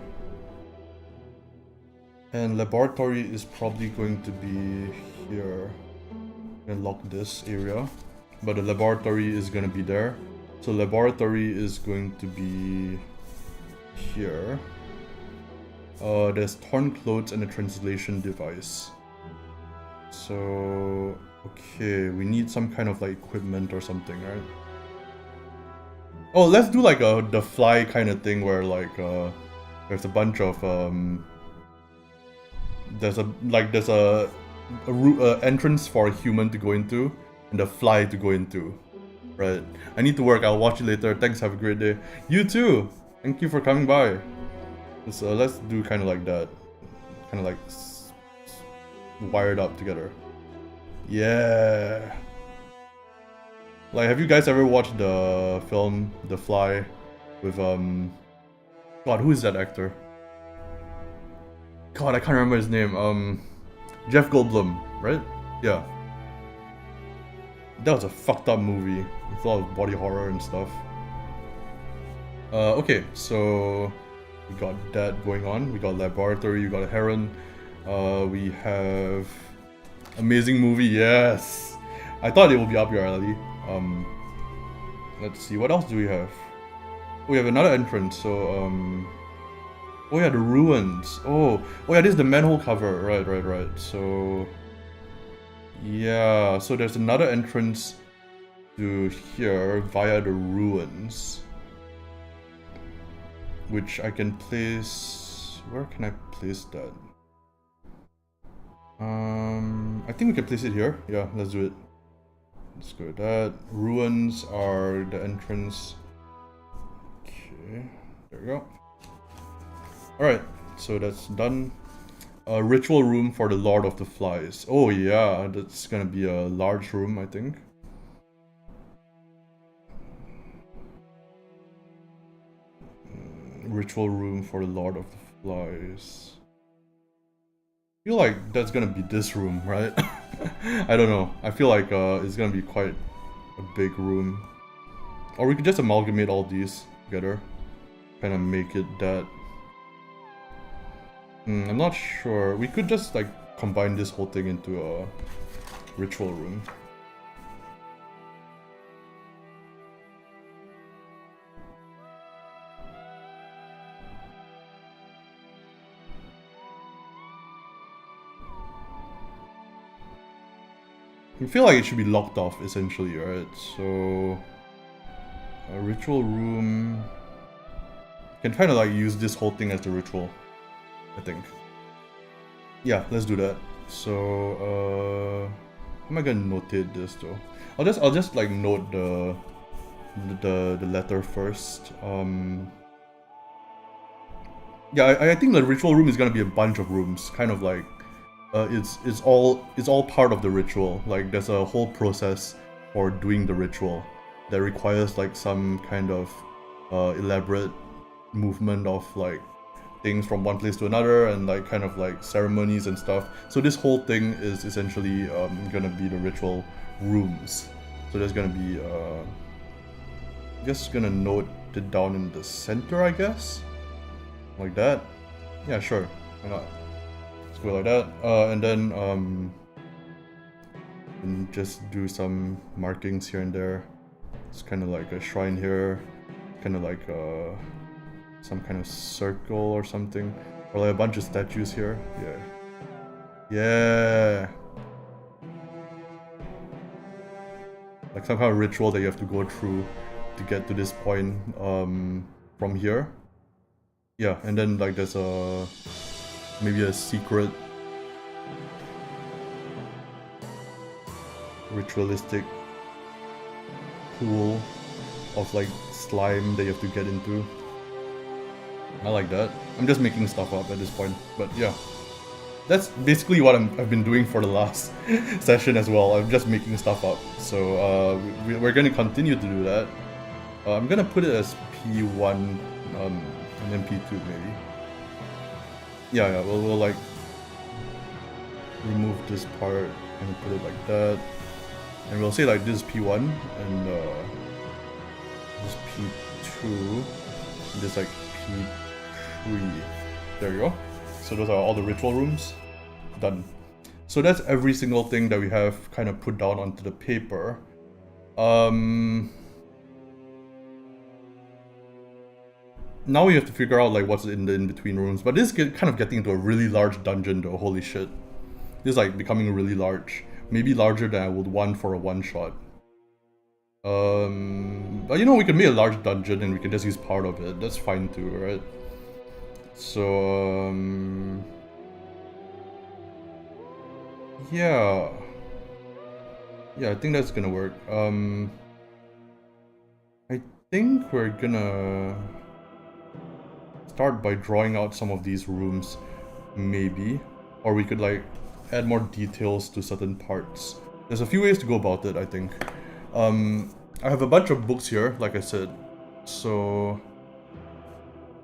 And laboratory is probably going to be here. I'm gonna lock this area. But the laboratory is gonna be there. So laboratory is going to be here. There's torn clothes and a translation device. So, okay, we need some kind of like equipment or something, right? Oh, let's do like the fly kind of thing where like there's a bunch of there's a entrance for a human to go into and a fly to go into, right? I need to work. I'll watch you later. Thanks. Have a great day. You too. Thank you for coming by. So let's do kind of like that. Kind of like wired up together. Yeah. Like, have you guys ever watched the film The Fly with God, who is that actor? God, I can't remember his name. Jeff Goldblum, right? Yeah. That was a fucked up movie with a lot of body horror and stuff. Okay, so we got that going on. We got laboratory, we got a heron. We have amazing movie, yes. I thought it would be up your alley. Let's see, what else do we have? We have another entrance, so oh yeah, the ruins. Oh yeah, this is the manhole cover. Right. So yeah, so there's another entrance to here via the ruins, which I can place. Where can I place that? I think we can place it here. Yeah, let's do it. Let's go with that. Ruins are the entrance. Okay, there we go. Alright, so that's done. A ritual room for the Lord of the Flies. Oh yeah, that's gonna be a large room, I think. Ritual room for the Lord of the Flies. I feel like that's gonna be this room, right? I don't know. I feel like it's gonna be quite a big room. Or we could just amalgamate all these together. Kind of make it that. I'm not sure. We could just like combine this whole thing into a ritual room. I feel like it should be locked off essentially, right? So a ritual room can kind of like use this whole thing as the ritual, I think. Yeah, let's do that. So how am I gonna notate this though? I'll just like note the letter first. Yeah, I think the ritual room is gonna be a bunch of rooms, kind of like it's all part of the ritual. Like there's a whole process for doing the ritual that requires like some kind of elaborate movement of like things from one place to another and like kind of like ceremonies and stuff. So this whole thing is essentially gonna be the ritual rooms. So there's gonna be just gonna note it down in the center, I guess, like that. Yeah, sure, why not? Let's go like that, and then just do some markings here and there. It's kind of like a shrine here, kind of like some kind of circle or something, or like a bunch of statues here. Yeah, like some kind of ritual that you have to go through to get to this point from here. Yeah, and then like there's maybe a secret ritualistic pool of like slime that you have to get into. I like that. I'm just making stuff up at this point, but yeah. That's basically what I've been doing for the last session as well. I'm just making stuff up. So we're going to continue to do that. I'm going to put it as P1 and then P2 maybe. Yeah, we'll like remove this part and put it like that. And we'll say like this is P1 and this P2, and this like P3. There you go. So those are all the ritual rooms. Done. So that's every single thing that we have kind of put down onto the paper. Now we have to figure out like what's in the in-between rooms. But this is kind of getting into a really large dungeon though, holy shit. This is like becoming really large. Maybe larger than I would want for a one-shot. But you know, we can make a large dungeon and we can just use part of it. That's fine too, right? So, yeah, I think that's gonna work. I think we're gonna start by drawing out some of these rooms, maybe, or we could like add more details to certain parts. There's a few ways to go about it, I think. I have a bunch of books here, like I said, so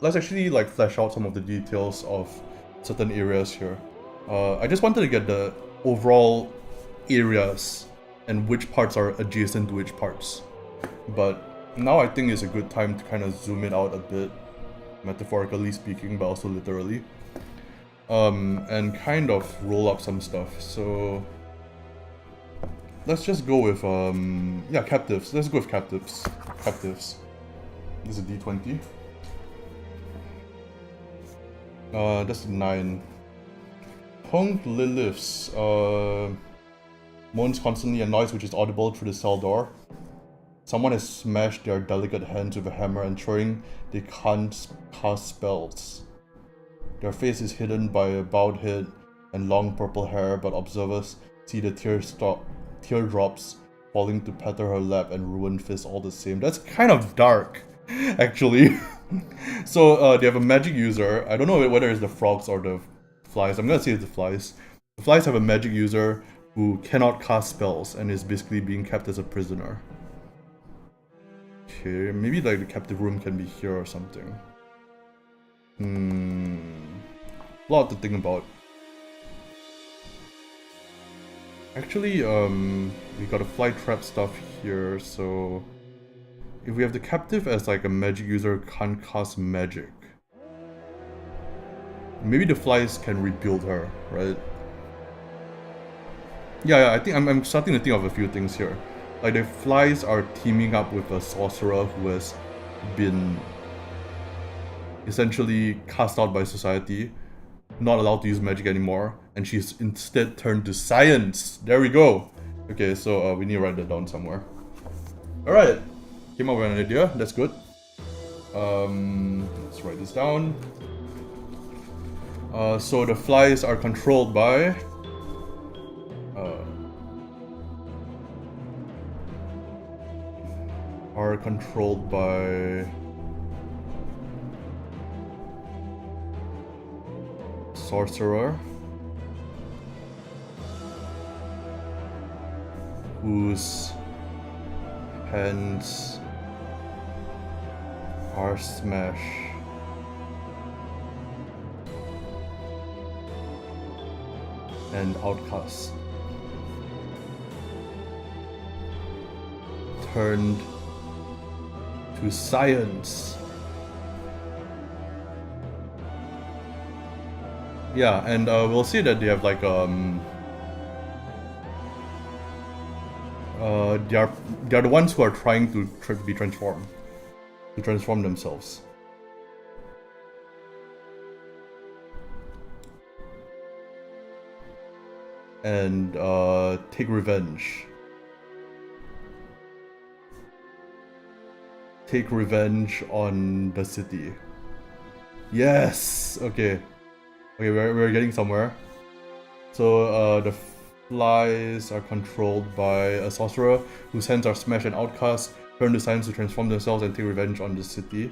let's actually like flesh out some of the details of certain areas here. I just wanted to get the overall areas and which parts are adjacent to which parts. But now I think it's a good time to kind of zoom it out a bit, metaphorically speaking, but also literally. And kind of roll up some stuff. So let's just go with yeah, captives. Let's go with captives. Captives. This is a D20. That's a 9. Hung Liliths. Moans constantly, a noise which is audible through the cell door. Someone has smashed their delicate hands with a hammer, ensuring they can't cast spells. Their face is hidden by a bowed head and long purple hair, but observers see the teardrops falling to patter her lap and ruined fist all the same. That's kind of dark, actually. So they have a magic user. I don't know whether it's the frogs or the flies. I'm gonna say it's the flies. The flies have a magic user who cannot cast spells and is basically being kept as a prisoner. Okay, maybe like the captive room can be here or something. A lot to think about. Actually, we got a fly trap stuff here, so if we have the captive as like a magic user can't cast magic, maybe the flies can rebuild her, right? Yeah, I think I'm starting to think of a few things here. Like the flies are teaming up with a sorcerer who has been essentially cast out by society, not allowed to use magic anymore, and she's instead turned to science. There we go. Okay, so we need to write that down somewhere. Alright, came up with an idea, that's good. Let's write this down. So the flies are controlled by sorcerer whose hands are smashed and outcasts, turned to science. Yeah, and we'll see that they have like they're the ones who are trying to be transformed, to transform themselves. And take revenge. Take revenge on the city. Yes! Okay. Okay, we're getting somewhere. So the flies are controlled by a sorcerer whose hands are smashed and outcast, turn to science to transform themselves and take revenge on the city.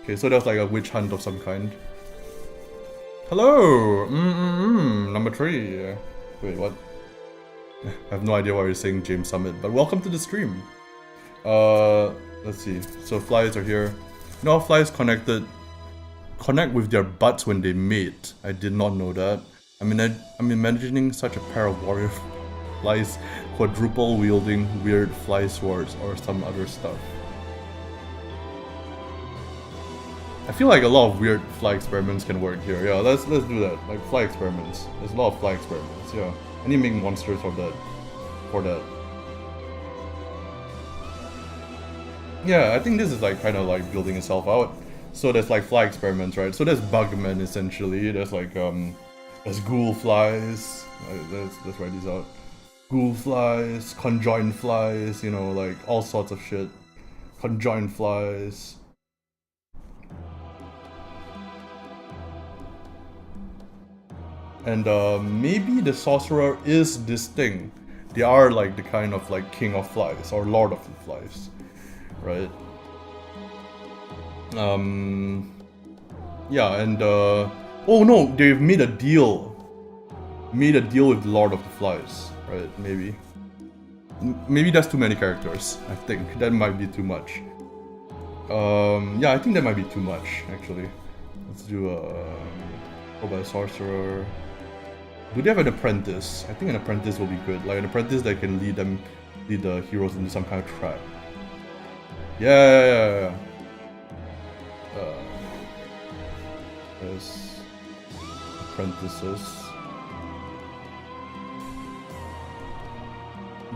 Okay, so that's like a witch hunt of some kind. Hello! Number 3. Wait, what? I have no idea why you're saying James Summit, but welcome to the stream. Let's see. So flies are here. You know how flies connect with their butts when they mate. I did not know that. I'm imagining such a pair of warrior flies quadruple wielding weird fly swords or some other stuff. I feel like a lot of weird fly experiments can work here. Yeah, let's do that. Like fly experiments. There's a lot of fly experiments. Yeah, I need to make monsters for that. Yeah, I think this is like kind of like building itself out. So there's like fly experiments, right? So there's bugmen essentially. There's like there's ghoul flies. Let's write these out. Ghoul flies, conjoined flies, you know, like all sorts of shit. Conjoined flies. And maybe the sorcerer is this thing. They are like the kind of like king of flies or lord of the flies, right? Yeah, and oh no, they've made a deal made a deal with the Lord of the Flies, right? Maybe. Maybe that's too many characters. I think that might be too much. Yeah, I think that might be too much actually. Let's do a sorcerer. Do they have an apprentice? I think an apprentice will be good. Like an apprentice that can lead the heroes into some kind of trap. Yeah. There's apprentices.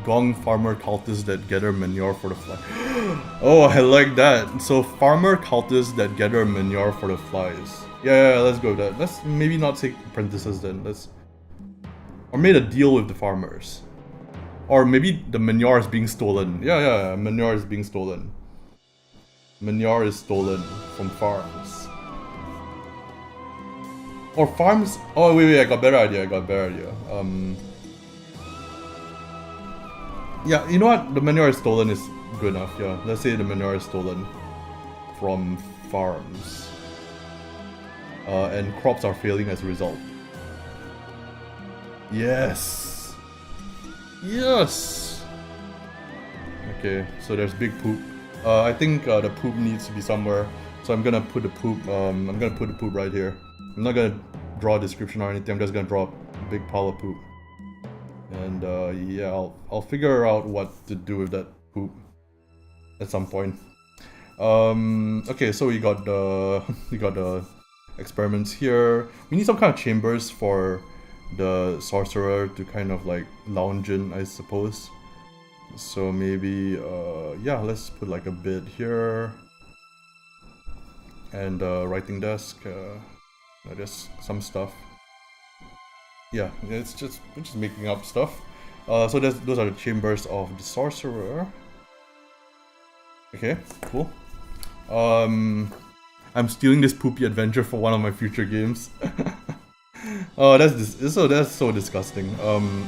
Gong farmer cultists that gather manure for the flies. Oh, I like that. So farmer cultists that gather manure for the flies. Yeah, let's go with that. Let's maybe not take apprentices then. Or made a deal with the farmers. Or maybe the manure is being stolen. Yeah, manure is being stolen. Manure is stolen from farms. Or farms. Oh wait, I got a better idea. Yeah, you know what? The manure is stolen is good enough, yeah. Let's say the manure is stolen from farms. And crops are failing as a result. Yes! Okay, so there's big poop. I think the poop needs to be somewhere. So I'm gonna put the poop, right here. I'm not gonna draw a description or anything, I'm just gonna draw a big pile of poop. And yeah, I'll figure out what to do with that poop at some point. Okay, so we got the experiments here. We need some kind of chambers for the sorcerer to kind of like lounge in, I suppose. So maybe yeah, let's put like a bed here. And writing desk, just some stuff. Yeah, we're just making up stuff. So those are the chambers of the sorcerer. Okay, cool. I'm stealing this poopy adventure for one of my future games. Oh, that's so disgusting.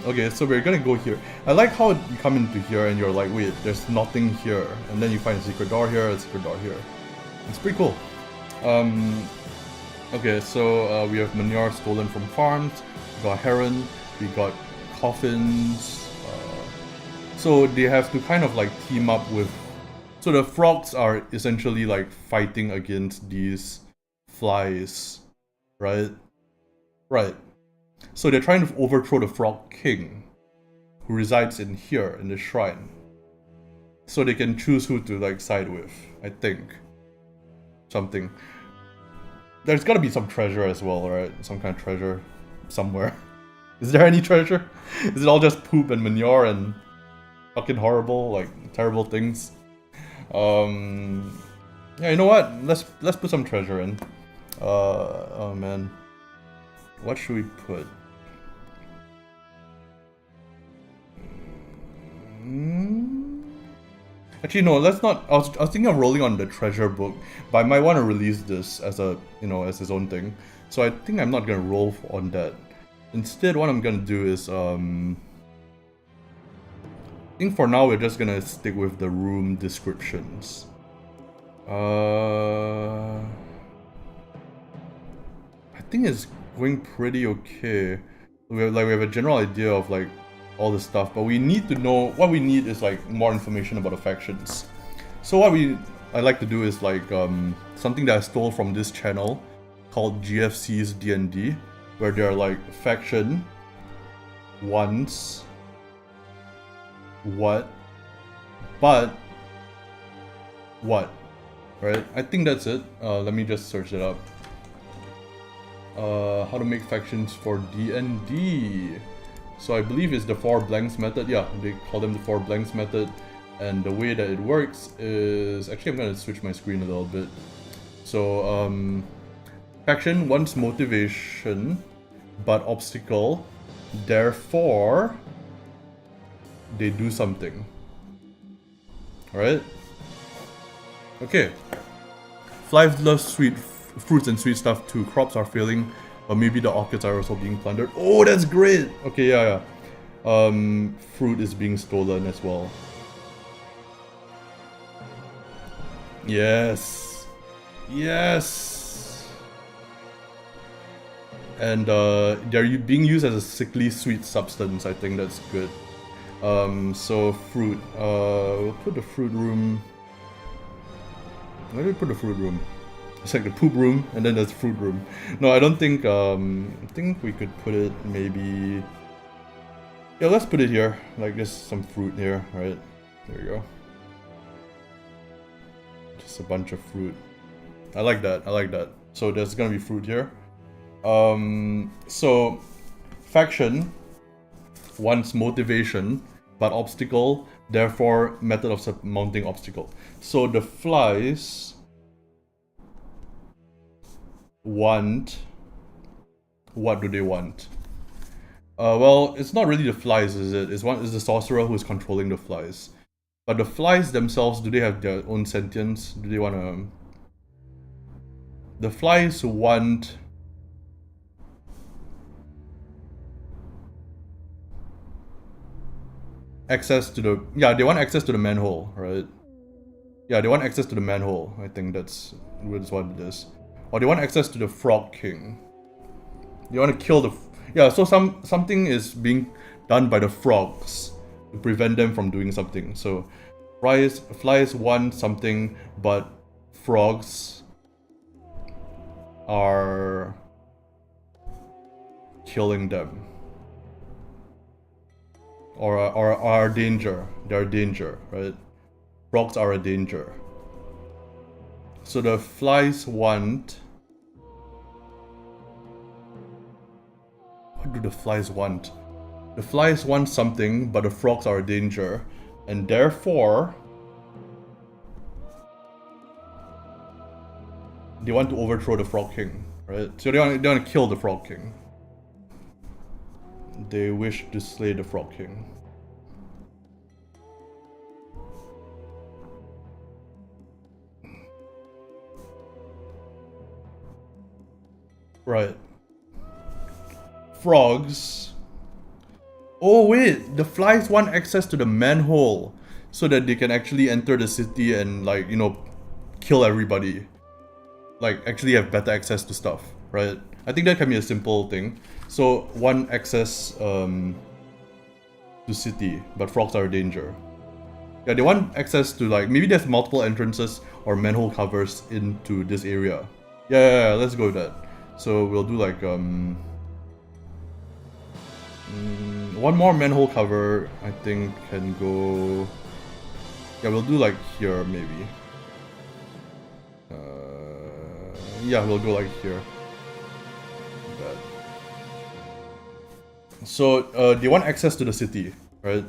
Okay, so we're gonna go here. I like how you come into here and you're like, wait, there's nothing here, and then you find a secret door here, a secret door here. It's pretty cool. Okay, so we have manure stolen from farms. We got heron. We got coffins. So they have to kind of like team up with. So the frogs are essentially like fighting against these flies, right? Right. So they're trying to overthrow the Frog King, who resides in here, in the shrine. So they can choose who to like side with, I think. Something. There's gotta be some treasure as well, right? Some kind of treasure somewhere. Is there any treasure? Is it all just poop and manure and fucking horrible, like terrible things? Yeah, you know what? Let's put some treasure in. Oh man. What should we put? Actually, no. Let's not. I was thinking of rolling on the treasure book, but I might want to release this as a as its own thing. So I think I'm not gonna roll on that. Instead, what I'm gonna do is I think for now we're just gonna stick with the room descriptions. I think it's going pretty okay. We have a general idea of like all this stuff, but we need to know what we need is like more information about the factions. So what I like to do is like something that I stole from this channel called GFC's D&D, where they're like faction, once, what, but what, right? I think that's it. Let me just search it up. How to make factions for D&D. So I believe it's the 4 blanks method. Yeah, they call them the 4 blanks method. And the way that it works is... Actually, I'm going to switch my screen a little bit. So, faction wants motivation, but obstacle. Therefore, they do something. Alright? Okay. Flies love sweet fruits and sweet stuff too. Crops are failing, but maybe the orchids are also being plundered. Oh, that's great! Okay, yeah. Fruit is being stolen as well. Yes! Yes! And they're being used as a sickly sweet substance. I think that's good. So fruit. We'll put the fruit room. Where do we put the fruit room? It's like the poop room, and then there's the fruit room. No, I don't think. I think we could put it maybe. Yeah, let's put it here. Like just some fruit here, right? There you go. Just a bunch of fruit. I like that. I like that. So there's gonna be fruit here. So faction wants motivation, but obstacle, therefore method of surmounting obstacle. So the flies want, what do they want? Well, it's not really the flies, is it? It's the sorcerer who is controlling the flies. But the flies themselves, do they have their own sentience? Do they wanna... The flies want... access to the... Yeah, they want access to the manhole, right? Yeah, they want access to the manhole. I think that's what it is. Or they want access to the Frog King. They want to kill the... Yeah, so something is being done by the frogs to prevent them from doing something. So flies want something, but frogs are killing them. Or are danger. They're danger, right? Frogs are a danger. So the flies want... What do the flies want? The flies want something, but the frogs are a danger. And therefore... they want to overthrow the Frog King, right? So they want to kill the Frog King. They wish to slay the Frog King. Right. Frogs. Oh wait, the flies want access to the manhole so that they can actually enter the city and, like, you know, kill everybody. Like, actually have better access to stuff, right? I think that can be a simple thing. So, one access to city, but frogs are a danger. Yeah, they want access to, like, maybe there's multiple entrances or manhole covers into this area. Yeah, let's go with that. So we'll do like one more manhole cover. I think can go. Yeah, we'll do like here maybe. Yeah, we'll go like here. Like that. So they want access to the city, right?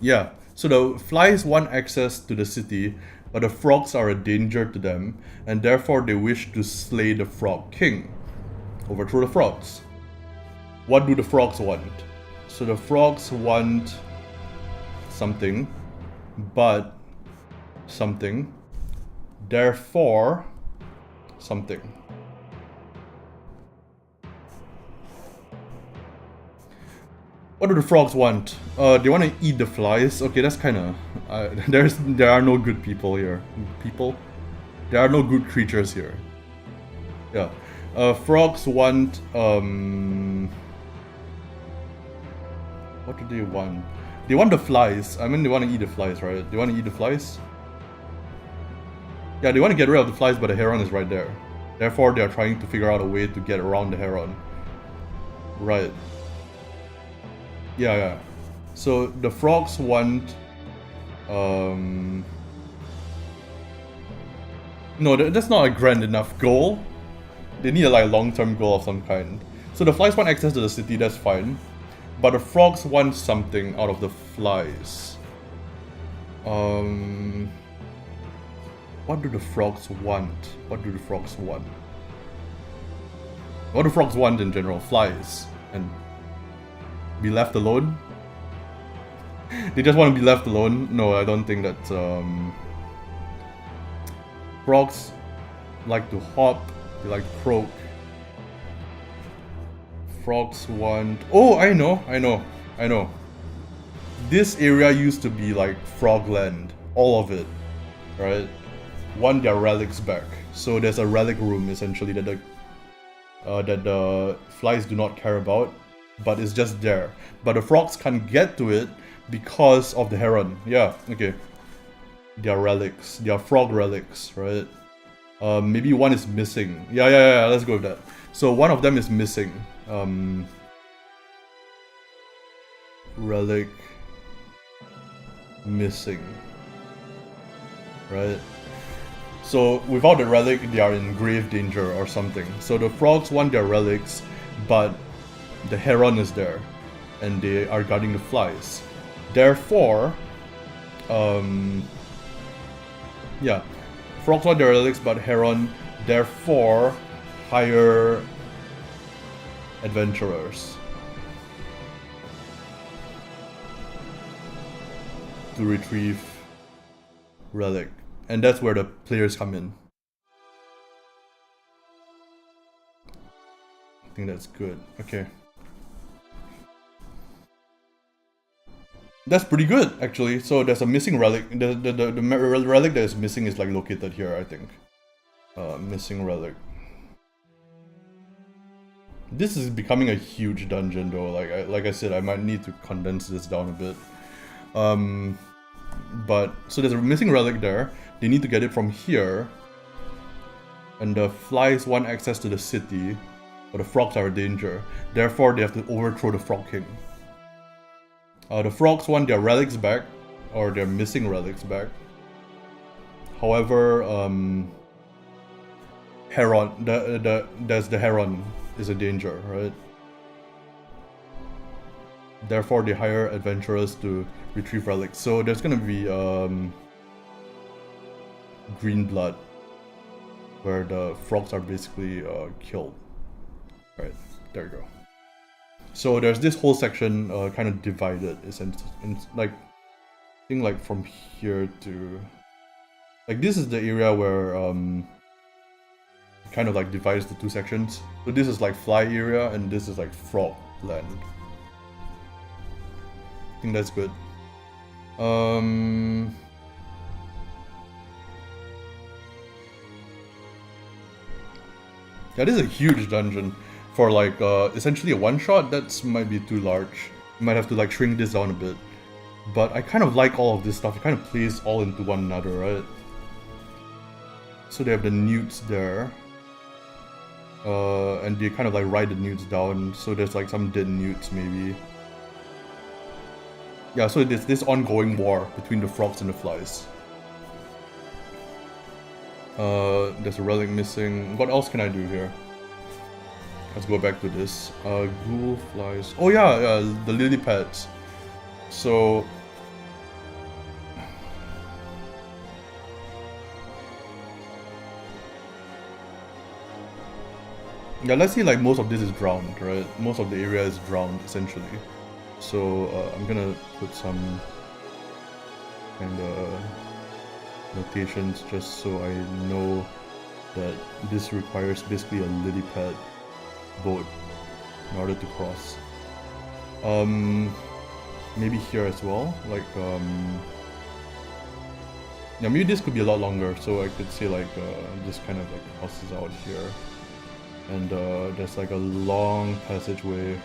Yeah. So the flies want access to the city, but the frogs are a danger to them, and therefore they wish to slay the Frog King. Overthrow the frogs. What do the frogs want? So the frogs want something, but something, therefore something. What do the frogs want? They want to eat the flies. Okay, that's kind of... there are no good people here. People? There are no good creatures here. Yeah. Frogs want... What do they want? They want the flies. I mean, they want to eat the flies, right? They want to eat the flies? Yeah, they want to get rid of the flies, but the heron is right there. Therefore, they are trying to figure out a way to get around the heron. Right. Yeah. So the frogs want... No, that's not a grand enough goal. They need a like long-term goal of some kind. So the flies want access to the city, that's fine. But the frogs want something out of the flies. What do the frogs want? What do the frogs want? What do frogs want in general? Flies. And be left alone? They just want to be left alone? No, I don't think that... Frogs like to hop, they like to croak. Frogs want... Oh, I know. This area used to be like Frogland. All of it. right, want their relics back. So there's a relic room essentially that the flies do not care about, but it's just there. But the frogs can't get to it because of the heron. Yeah, okay. Their relics, their frog relics, right? Maybe one is missing. Yeah, let's go with that. So one of them is missing. Relic missing, right? So without the relic, they are in grave danger or something. So the frogs want their relics, but the heron is there, and they are guarding the flies. Therefore, yeah, frogs want their relics, but heron, therefore, hire adventurers to retrieve relic. And that's where the players come in. I think that's good. Okay. That's pretty good, actually. So there's a missing relic. The relic that is missing is like located here, I think. Missing relic. This is becoming a huge dungeon, though. Like I said, I might need to condense this down a bit. But so there's a missing relic there. They need to get it from here. And the flies want access to the city, but the frogs are a danger. Therefore, they have to overthrow the Frog King. The frogs want their relics back, or their missing relics back. However, heron, there's the heron is a danger, right? Therefore, they hire adventurers to retrieve relics. So there's gonna be green blood, where the frogs are basically killed. Right, there you go. So there's this whole section kind of divided, like, I think like from here to, like, this is the area where kind of like divides the two sections. So this is like fly area, and this is like frog land. I think that's good. Yeah, this is a huge dungeon. For like essentially a one-shot, that might be too large. You might have to like shrink this down a bit. But I kind of like all of this stuff. It kind of plays all into one another, right? So they have the newts there. And they kind of like write the newts down. So there's like some dead newts maybe. Yeah, so there's this ongoing war between the frogs and the flies. There's a relic missing. What else can I do here? Let's go back to this. Ghoul flies. Oh yeah, the lily pads. So yeah, let's see. Like most of this is drowned, right? Most of the area is drowned essentially. So I'm gonna put some kind of notations just so I know that this requires basically a lily pad boat in order to cross. Maybe here as well, like yeah, maybe this could be a lot longer, so I could say like this kind of like crosses out here, and there's like a long passageway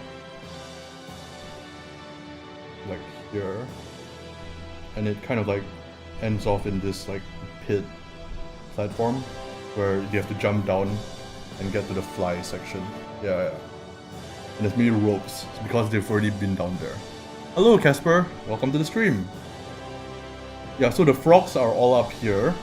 like here, and it kind of like ends off in this like pit platform where you have to jump down and get to the fly section. Yeah. And there's many ropes because they've already been down there. Hello Casper, welcome to the stream. Yeah, so the frogs are all up here.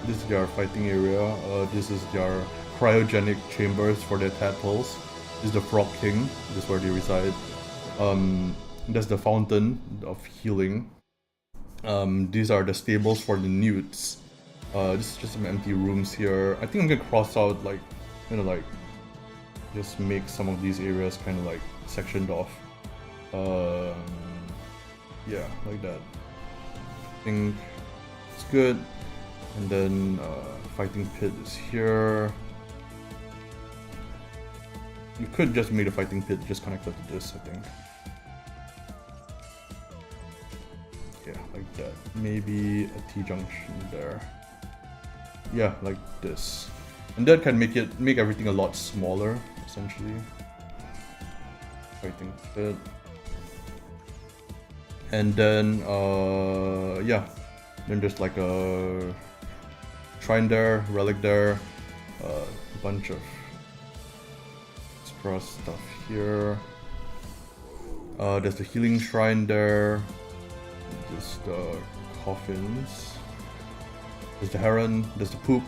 This is their fighting area. This is their cryogenic chambers for their tadpoles. This is the Frog King. This is where they reside. That's the fountain of healing. These are the stables for the newts. This is just some empty rooms here. I think I'm gonna cross out like, like just make some of these areas kind of like sectioned off. Yeah, like that. I think it's good. And then fighting pit is here. You could just make a fighting pit just connected to this, I think. Okay, like that. Maybe a T-junction there. Yeah, like this. And that can make everything a lot smaller, essentially. Everything fit. And then yeah. Then there's like a shrine there, relic there, a bunch of extra stuff here. There's the healing shrine there. There's the coffins. There's the heron. There's the poop.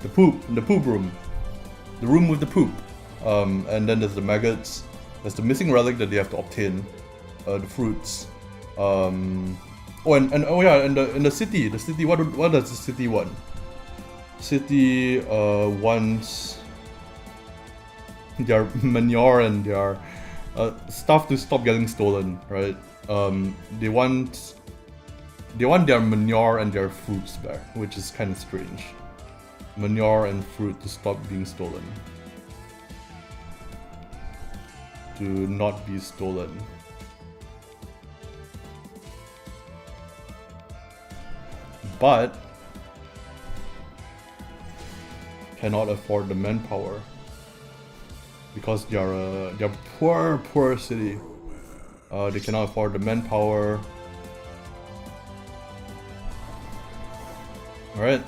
The poop room. The room with the poop. And then there's the maggots. There's the missing relic that they have to obtain. The fruits. Oh, and oh yeah, and the city. The city. What does the city want? City wants their manure and their stuff to stop getting stolen, right? They want their manure and their fruits back, which is kind of strange. Manure and fruit to stop being stolen. To not be stolen. But cannot afford the manpower because they are poor city. They cannot afford the manpower. Alright.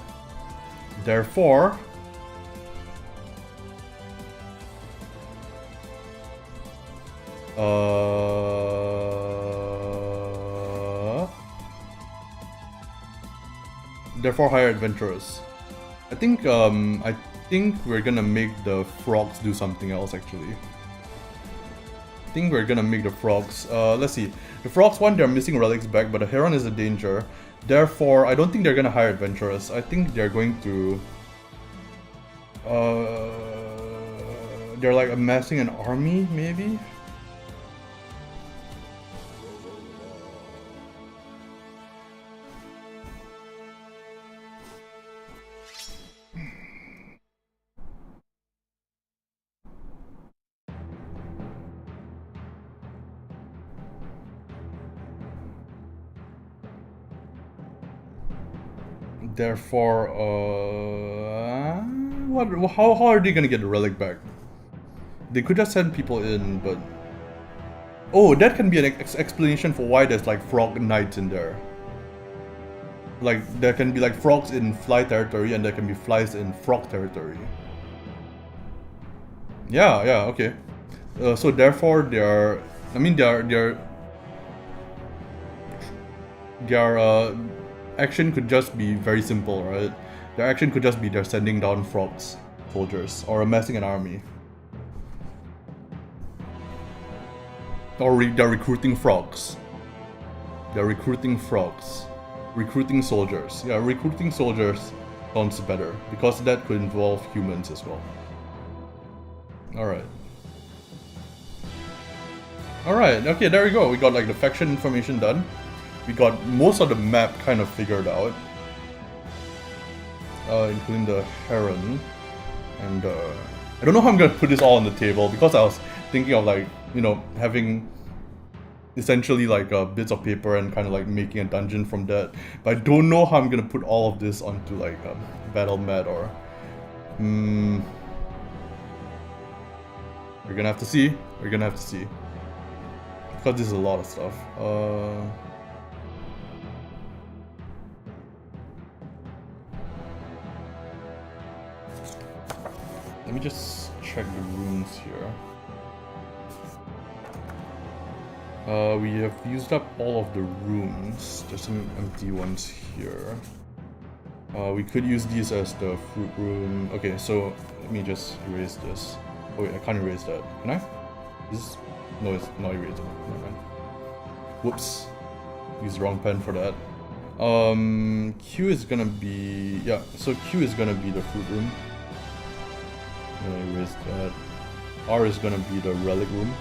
Therefore, hire adventurers. I think we're gonna make the frogs do something else actually. I think we're gonna make the frogs, let's see. The frogs want their missing relics back, but the heron is a danger. Therefore, I don't think they're gonna hire adventurers. I think they're going to... they're like amassing an army, maybe? Therefore, how are they gonna get the relic back? They could just send people in, but... Oh, that can be an explanation for why there's like frog knights in there. Like, there can be like frogs in fly territory and there can be flies in frog territory. Yeah, okay. So therefore, their action could just be very simple, right? Their action could just be they're sending down frogs, soldiers, or amassing an army. Or they're recruiting frogs. They're recruiting frogs. Recruiting soldiers. Yeah, recruiting soldiers sounds better, because that could involve humans as well. Alright. Alright, okay, there we go. We got like the faction information done. We got most of the map kind of figured out. Including the heron. And I don't know how I'm gonna put this all on the table, because I was thinking of like, you know, having essentially like bits of paper and kind of like making a dungeon from that. But I don't know how I'm gonna put all of this onto like a battle mat or... We're gonna have to see. We're gonna have to see. Because this is a lot of stuff. Let me just check the rooms here. We have used up all of the rooms. There's some empty ones here. We could use these as the fruit room. Okay, so let me just erase this. Oh wait, I can't erase that. Can I? This? No, it's not erasable. Never mind. Whoops. Used the wrong pen for that. Q is gonna be... Yeah, so Q is gonna be the fruit room. I'm gonna erase that. R is gonna be the relic room.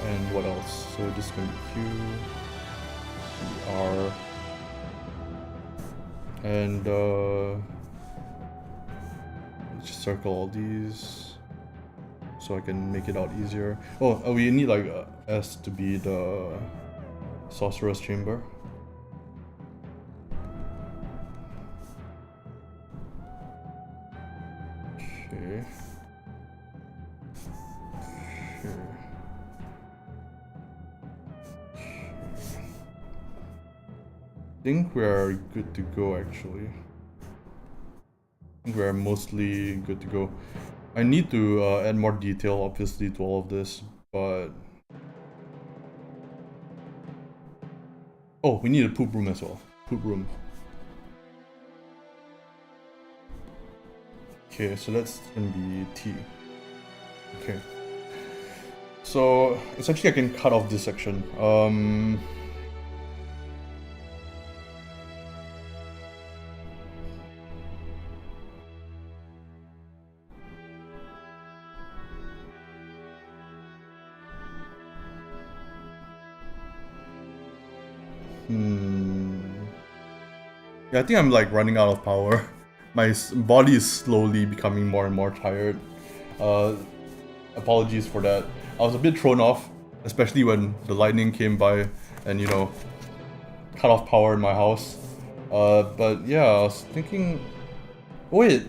And what else? So this is gonna be Q, R, and let's just circle all these. so I can make it out easier. Oh, we need like S to be the sorcerer's chamber. Okay. I think we're good to go actually. I think we're mostly good to go. I need to add more detail obviously to all of this, but... Oh, we need a poop room as well. Poop room. Okay, so that's gonna be T. Okay. So, essentially I can cut off this section. Yeah, I think I'm like running out of power. My body is slowly becoming more and more tired. Apologies for that. I was a bit thrown off, especially when the lightning came by and, you know, cut off power in my house. But yeah, I was thinking... Wait!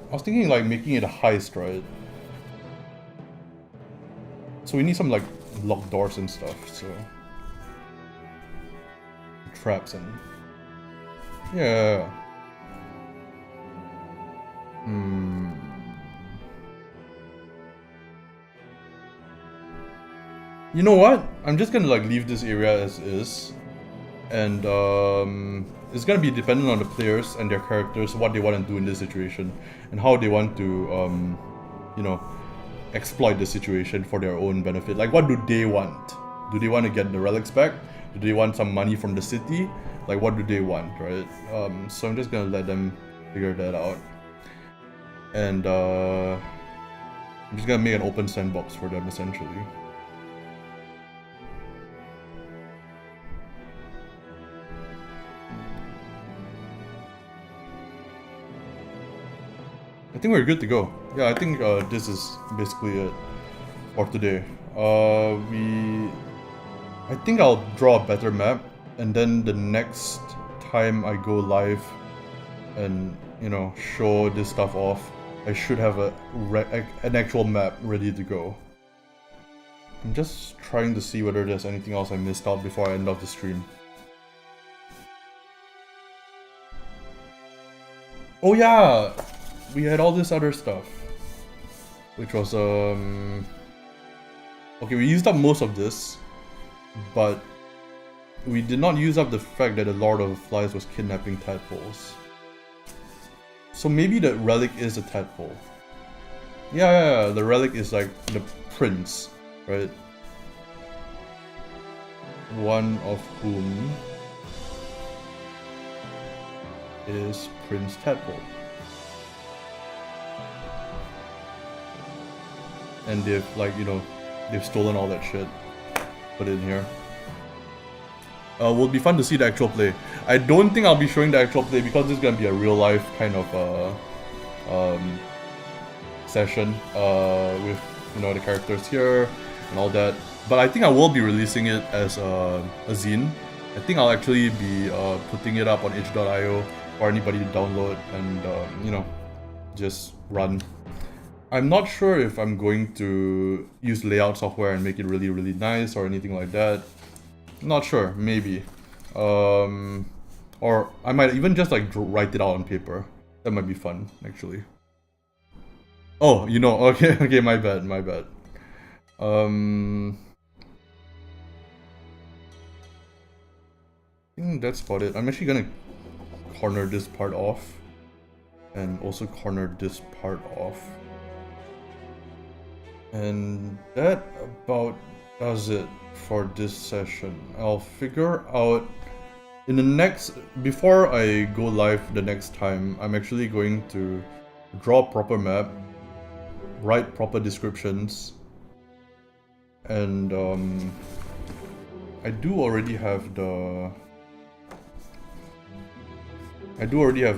I was thinking like making it a heist, right? So we need some like locked doors and stuff, so... Traps and... Yeah. You know what? I'm just gonna like leave this area as is. And it's gonna be dependent on the players and their characters, what they want to do in this situation. And how they want to, you know, exploit the situation for their own benefit. Like, what do they want? Do they want to get the relics back? Do they want some money from the city? Like, what do they want, right? So I'm just gonna let them figure that out. And I'm just gonna make an open sandbox for them, essentially. I think we're good to go. Yeah, I think this is basically it for today. I think I'll draw a better map, and then the next time I go live and, you know, show this stuff off, I should have an actual map ready to go. I'm just trying to see whether there's anything else I missed out before I end off the stream. Oh yeah! We had all this other stuff. Which was, okay, we used up most of this, but we did not use up the fact that the Lord of the Flies was kidnapping tadpoles. So maybe the relic is a tadpole. Yeah, the relic is like the prince, right? One of whom is Prince Tadpole. And they've, like, you know, they've stolen all that shit. Put it in here. Will be fun to see the actual play. I don't think I'll be showing the actual play because this is gonna be a real life kind of session with, you know, the characters here and all that. But I think I will be releasing it as a zine. I think I'll actually be putting it up on itch.io for anybody to download and you know, just run. I'm not sure if I'm going to use layout software and make it really, really nice or anything like that. Not sure, maybe. Or I might even just like write it out on paper. That might be fun, actually. Oh, you know, okay, okay, my bad. I think that's about it. I'm actually gonna corner this part off. And also corner this part off. And that about does it for this session. I'll figure out in the next, before I go live the next time, I'm actually going to draw a proper map, write proper descriptions, and I do already have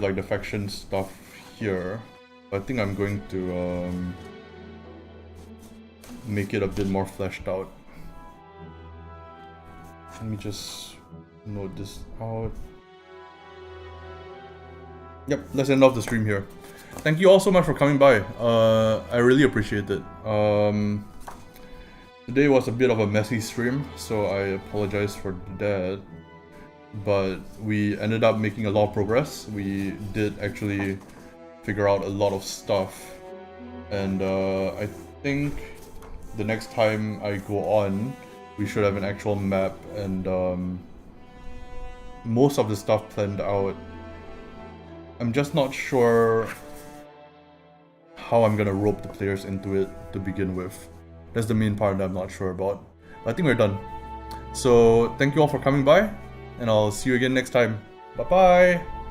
like the faction stuff here. I think I'm going to make it a bit more fleshed out. Let me just note this out. Yep, let's end off the stream here. Thank you all so much for coming by. I really appreciate it. Today was a bit of a messy stream, so I apologize for that. But we ended up making a lot of progress. We did actually figure out a lot of stuff. And I think the next time I go on, we should have an actual map and most of the stuff planned out. I'm just not sure how I'm gonna rope the players into it to begin with. That's the main part that I'm not sure about. But I think we're done. So thank you all for coming by, and I'll see you again next time. Bye bye!